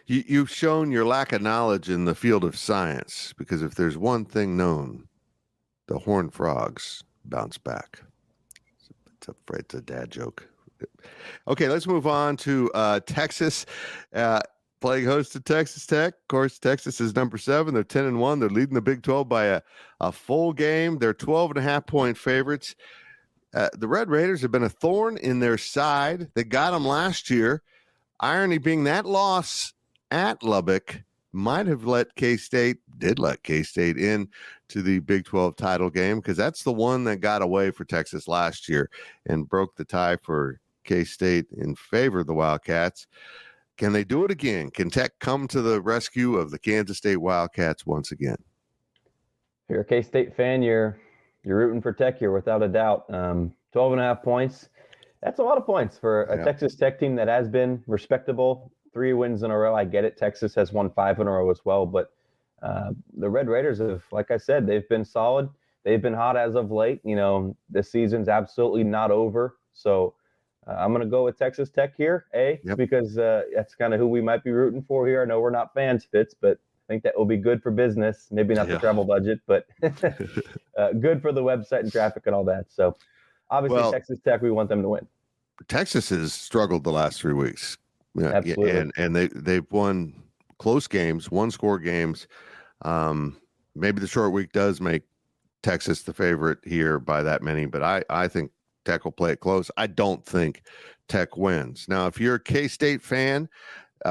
You've shown your lack of knowledge in the field of science, because if there's one thing known, the Horned Frogs bounce back. It's a dad joke. Okay, let's move on to Texas playing host to Texas Tech. Of course, Texas is number 7. They're 10-1. They're leading the Big 12 by a full game. They're 12.5-point favorites. The Red Raiders have been a thorn in their side. They got them last year. Irony being that loss at Lubbock might have let K-State in to the Big 12 title game, because that's the one that got away for Texas last year and broke the tie for K-State in favor of the Wildcats. Can they do it again? Can Tech come to the rescue of the Kansas State Wildcats once again? If you're a K-State fan, you're rooting for Tech here without a doubt. 12.5 points. That's a lot of points for a Texas Tech team that has been respectable. 3 wins in a row. I get it. Texas has won 5 in a row as well. But the Red Raiders have, like I said, they've been solid. They've been hot as of late. The season's absolutely not over. So I'm going to go with Texas Tech here, because that's kind of who we might be rooting for here. I know we're not fans, Fitz, but I think that will be good for business. Maybe not the travel budget, but good for the website and traffic and all that. So obviously Texas Tech, we want them to win. Texas has struggled the last 3 weeks. Absolutely. And they've won close games, one-score games. Maybe the short week does make Texas the favorite here by that many, but I think Tech will play it close. I don't think Tech wins. Now, if you're a K-State fan,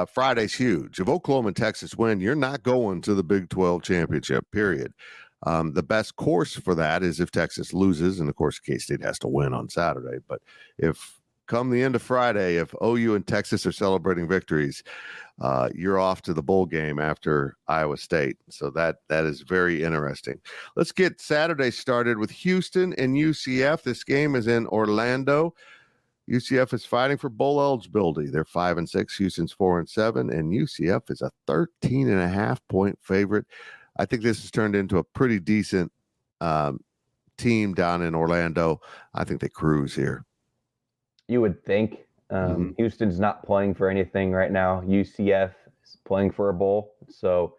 Friday's huge. If Oklahoma and Texas win, you're not going to the Big 12 championship, period. The best course for that is if Texas loses, and of course K-State has to win on Saturday. But if come the end of Friday, if OU and Texas are celebrating victories, you're off to the bowl game after Iowa State. So that is very interesting. Let's get Saturday started with Houston and UCF. This game is in Orlando. UCF is fighting for bowl eligibility. They're 5-6. Houston's 4-7, and UCF is a 13.5-point favorite. I think this has turned into a pretty decent team down in Orlando. I think they cruise here. You would think. Houston's not playing for anything right now. UCF is playing for a bowl. So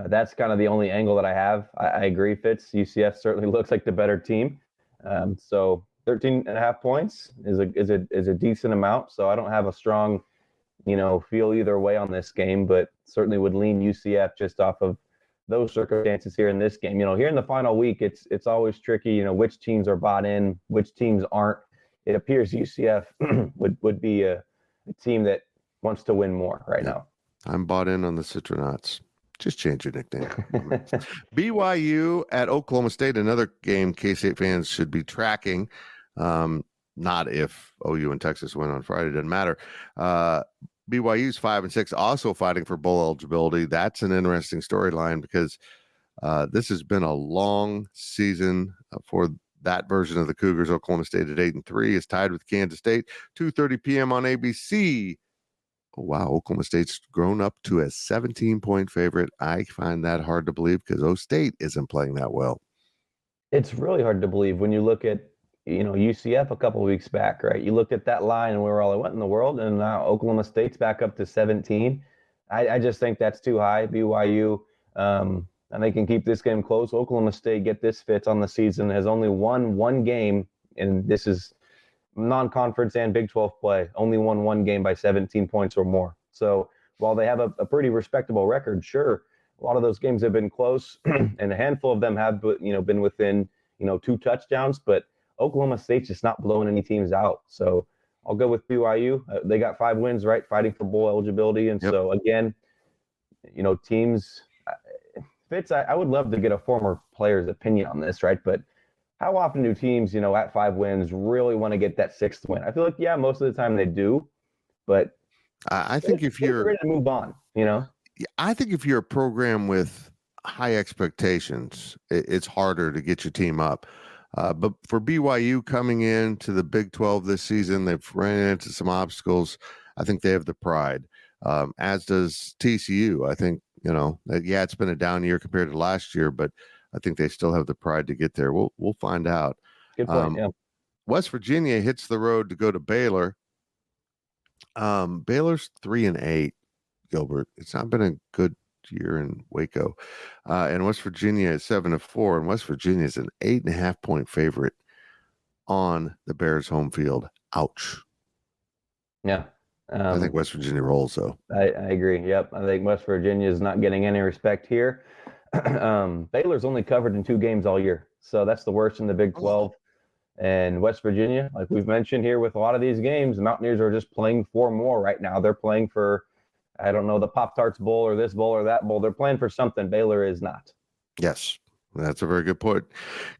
that's kind of the only angle that I have. I agree, Fitz. UCF certainly looks like the better team. So 13.5 points is a decent amount. So I don't have a strong, feel either way on this game, but certainly would lean UCF just off of those circumstances here in this game. Here in the final week, it's always tricky, which teams are bought in, which teams aren't. It appears UCF would be a team that wants to win more right now. I'm bought in on the Citronauts. Just change your nickname. BYU at Oklahoma State, another game K-State fans should be tracking. Not if OU and Texas win on Friday, doesn't matter. BYU's 5-6, also fighting for bowl eligibility. That's an interesting storyline because this has been a long season for that version of the Cougars. Oklahoma State at 8-3 is tied with Kansas State. 2:30 p.m. on ABC. Oh, wow, Oklahoma State's grown up to a 17-point favorite. I find that hard to believe because O State isn't playing that well. It's really hard to believe when you look at UCF a couple of weeks back, right? You looked at that line and we were all like, what in the world? And now Oklahoma State's back up to 17. I just think that's too high. BYU, and they can keep this game close. Oklahoma State, get this, Fitz, on the season, has only won one game, and this is non-conference and Big 12 play, only won one game by 17 points or more. So while they have a pretty respectable record, sure, A lot of those games have been close, and a handful of them have, been within, 2 touchdowns. But Oklahoma State's just not blowing any teams out. So I'll go with BYU. They got 5 wins, right, fighting for bowl eligibility. And so, again, teams – Fitz, I would love to get a former player's opinion on this, right? But how often do teams, at 5 wins really want to get that 6th win? I feel like, most of the time they do. But I think if you're ready to move on, I think if you're a program with high expectations, it's harder to get your team up. But for BYU coming into the Big 12 this season, they've ran into some obstacles. I think they have the pride, as does TCU. I think, it's been a down year compared to last year, but I think they still have the pride to get there. We'll find out. Good point, yeah. West Virginia hits the road to go to Baylor. Baylor's 3-8, Gilbert. It's not been a good year in Waco. And West Virginia is 7-4, and West Virginia is an 8.5-point favorite on the Bears' home field. Ouch. Yeah. I think West Virginia rolls, though. I agree. Yep. I think West Virginia is not getting any respect here. Baylor's only covered in 2 games all year, so that's the worst in the Big 12. And West Virginia, like we've mentioned here with a lot of these games, the Mountaineers are just playing for more right now. They're playing for, I don't know, the Pop-Tarts Bowl or this bowl or that bowl. They're playing for something. Baylor is not. Yes, that's a very good point.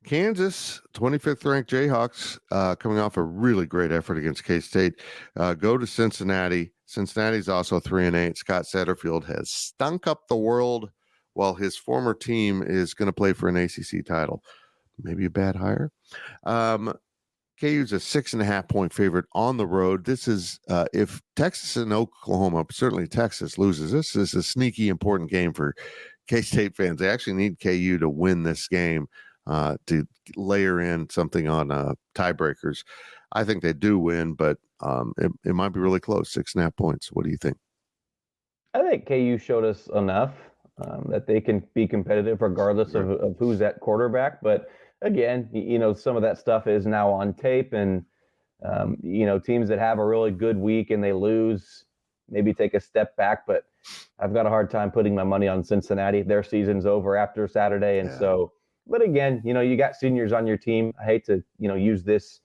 Kansas, 25th ranked Jayhawks, coming off a really great effort against K-State, go to Cincinnati. Cincinnati's also 3-8. Scott Satterfield has stunk up the world while his former team is going to play for an ACC title. Maybe a bad hire. KU's a 6.5-point favorite on the road. This is if Texas and Oklahoma, certainly Texas, loses, this is a sneaky important game for K-State fans. They actually need KU to win this game to layer in something on tiebreakers. I think they do win, but it might be really close, 6.5 points. What do you think? I think KU showed us enough that they can be competitive regardless of who's at quarterback. But again, some of that stuff is now on tape, and teams that have a really good week and they lose maybe take a step back. But I've got a hard time putting my money on Cincinnati. Their season's over after Saturday, and so. But again, you got seniors on your team. I hate to use this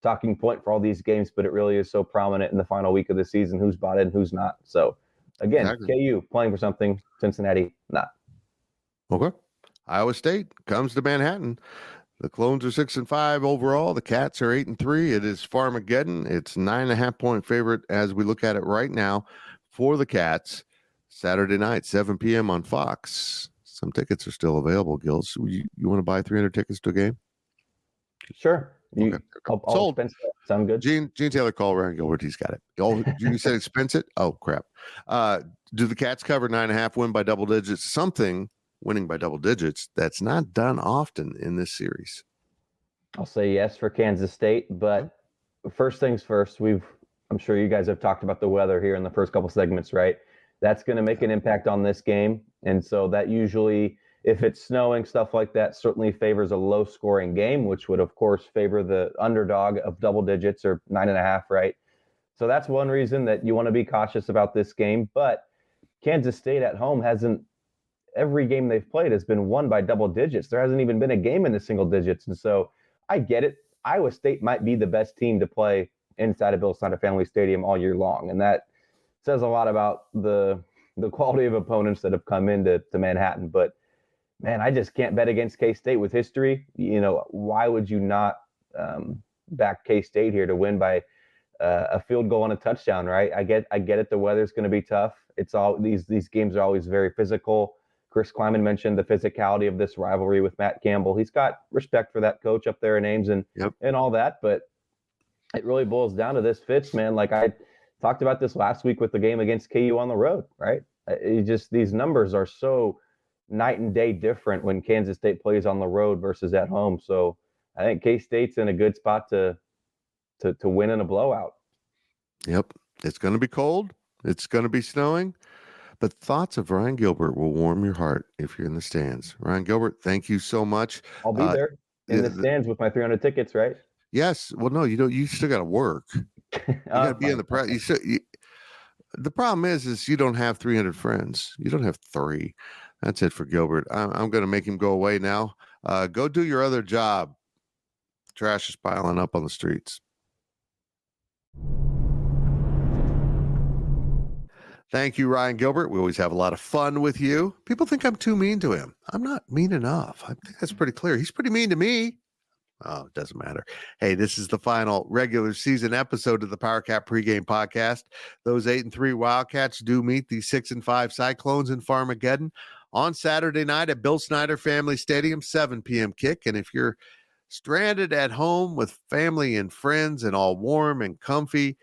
talking point for all these games, but it really is so prominent in the final week of the season who's bought in, who's not. So again, KU playing for something, Cincinnati not. Okay. Iowa State comes to Manhattan. The Clones are 6-5 overall. The Cats are 8-3. It is Farmageddon. It's 9.5-point favorite as we look at it right now for the Cats. Saturday night, 7 p.m. on Fox. Some tickets are still available, Gills. You want to buy 300 tickets to a game? Sure. Okay. Sold. Sound good? Gene Taylor, call Ryan Gilbert. He's got it. Oh, you said expense it? Oh, crap. Do the Cats cover 9.5, win by double digits? Something winning by double digits that's not done often in this series. I'll say yes for Kansas State, but first things first, I'm sure you guys have talked about the weather here in the first couple segments, right? That's going to make an impact on this game. And so that usually, if it's snowing, stuff like that, certainly favors a low scoring game, which would, of course, favor the underdog of double digits or 9.5, right? So that's one reason that you want to be cautious about this game. But Kansas State at home every game they've played has been won by double digits. There hasn't even been a game in the single digits. And so I get it. Iowa State might be the best team to play inside of Bill Snyder Family Stadium all year long. And that says a lot about the quality of opponents that have come into Manhattan. But man, I just can't bet against K-State with history. Why would you not back K-State here to win by a field goal and a touchdown, right? I get it. The weather's going to be tough. It's all these games are always very physical. Chris Kleiman mentioned the physicality of this rivalry with Matt Campbell. He's got respect for that coach up there in Ames and all that, but it really boils down to this, Fitz, man. Like I talked about this last week with the game against KU on the road, right? These numbers are so night and day different when Kansas State plays on the road versus at home. So I think K-State's in a good spot to win in a blowout. Yep. It's going to be cold. It's going to be snowing. But thoughts of Ryan Gilbert will warm your heart if you're in the stands. Ryan Gilbert, thank you so much. I'll be there in the stands with my 300 tickets, right? Yes. Well, no, you don't. You still got to work. You got to be in the press. The problem is you don't have 300 friends. You don't have 3. That's it for Gilbert. I'm going to make him go away now. Go do your other job. Trash is piling up on the streets. Thank you, Ryan Gilbert. We always have a lot of fun with you. People think I'm too mean to him. I'm not mean enough. I think that's pretty clear. He's pretty mean to me. Oh, it doesn't matter. Hey, this is the final regular season episode of the Powercat Pregame Podcast. Those 8-3 Wildcats do meet the 6-5 Cyclones in Farmageddon on Saturday night at Bill Snyder Family Stadium, 7 p.m. kick. And if you're stranded at home with family and friends and all warm and comfy,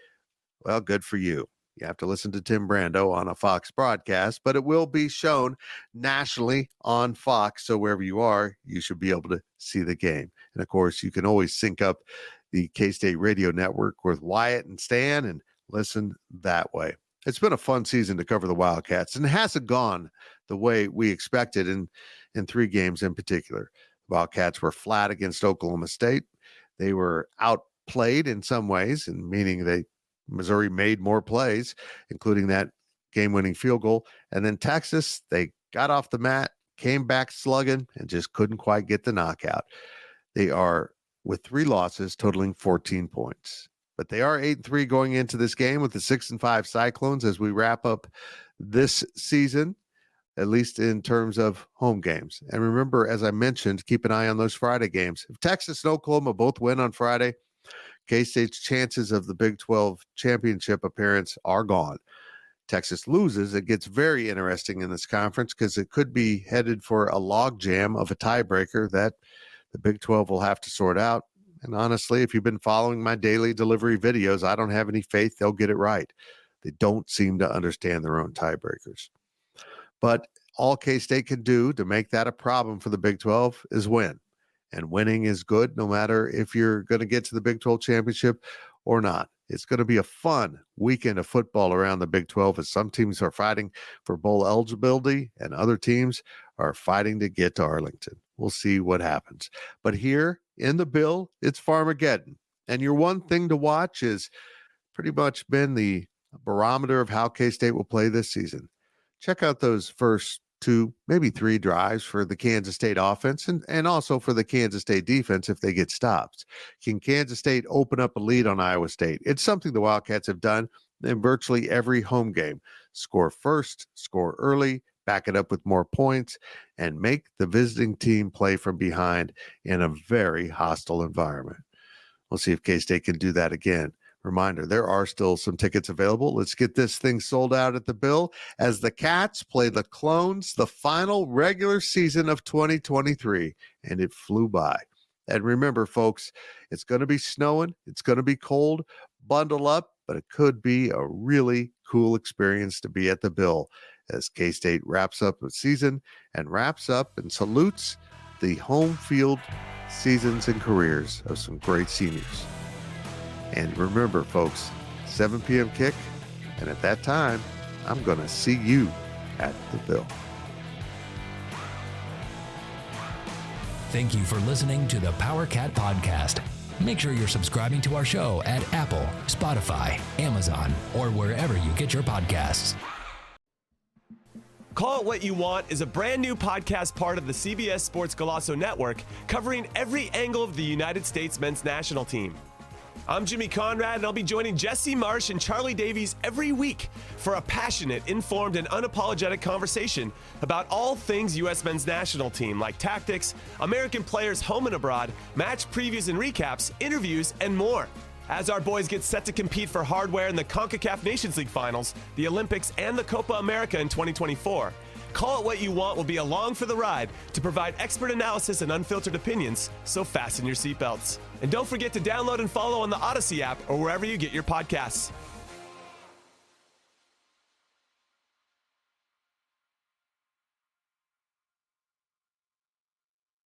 well, good for you. You have to listen to Tim Brando on a Fox broadcast, but it will be shown nationally on Fox. So wherever you are, you should be able to see the game. And of course, you can always sync up the K-State radio network with Wyatt and Stan and listen that way. It's been a fun season to cover the Wildcats, and it hasn't gone the way we expected in 3 games in particular. The Wildcats were flat against Oklahoma State. They were outplayed in some ways, and meaning Missouri made more plays, including that game-winning field goal. And then Texas, they got off the mat, came back slugging, and just couldn't quite get the knockout. They are with 3 losses, totaling 14 points. But they are 8-3 going into this game with the 6-5 Cyclones as we wrap up this season, at least in terms of home games. And remember, as I mentioned, keep an eye on those Friday games. If Texas and Oklahoma both win on Friday, K-State's chances of the Big 12 championship appearance are gone. Texas loses, it gets very interesting in this conference because it could be headed for a logjam of a tiebreaker that the Big 12 will have to sort out. And honestly, if you've been following my daily delivery videos, I don't have any faith they'll get it right. They don't seem to understand their own tiebreakers. But all K-State can do to make that a problem for the Big 12 is win. And winning is good no matter if you're going to get to the Big 12 championship or not. It's going to be a fun weekend of football around the Big 12 as some teams are fighting for bowl eligibility and other teams are fighting to get to Arlington. We'll see what happens. But here in the Bill, it's Farmageddon. And your one thing to watch is pretty much been the barometer of how K-State will play this season. Check out those first 2, maybe 3 drives for the Kansas State offense and also for the Kansas State defense if they get stops. Can Kansas State open up a lead on Iowa State? It's something the Wildcats have done in virtually every home game. Score first, score early, back it up with more points, and make the visiting team play from behind in a very hostile environment. We'll see if K-State can do that again. Reminder, there are still some tickets available. Let's get this thing sold out at the Bill as the Cats play the Clones the final regular season of 2023, and it flew by. And remember, folks, it's going to be snowing. It's going to be cold. Bundle up, but it could be a really cool experience to be at the Bill as K-State wraps up the season and wraps up and salutes the home field seasons and careers of some great seniors. And remember, folks, 7 p.m. kick, and at that time, I'm going to see you at the Bill. Thank you for listening to the Powercat Podcast. Make sure you're subscribing to our show at Apple, Spotify, Amazon, or wherever you get your podcasts. Call It What You Want is a brand new podcast part of the CBS Sports Golazo Network covering every angle of the United States men's national team. I'm Jimmy Conrad, and I'll be joining Jesse Marsh and Charlie Davies every week for a passionate, informed, and unapologetic conversation about all things U.S. men's national team, like tactics, American players home and abroad, match previews and recaps, interviews, and more. As our boys get set to compete for hardware in the CONCACAF Nations League Finals, the Olympics, and the Copa America in 2024, Call It What You Want will be along for the ride to provide expert analysis and unfiltered opinions, so fasten your seatbelts. And don't forget to download and follow on the Odyssey app or wherever you get your podcasts.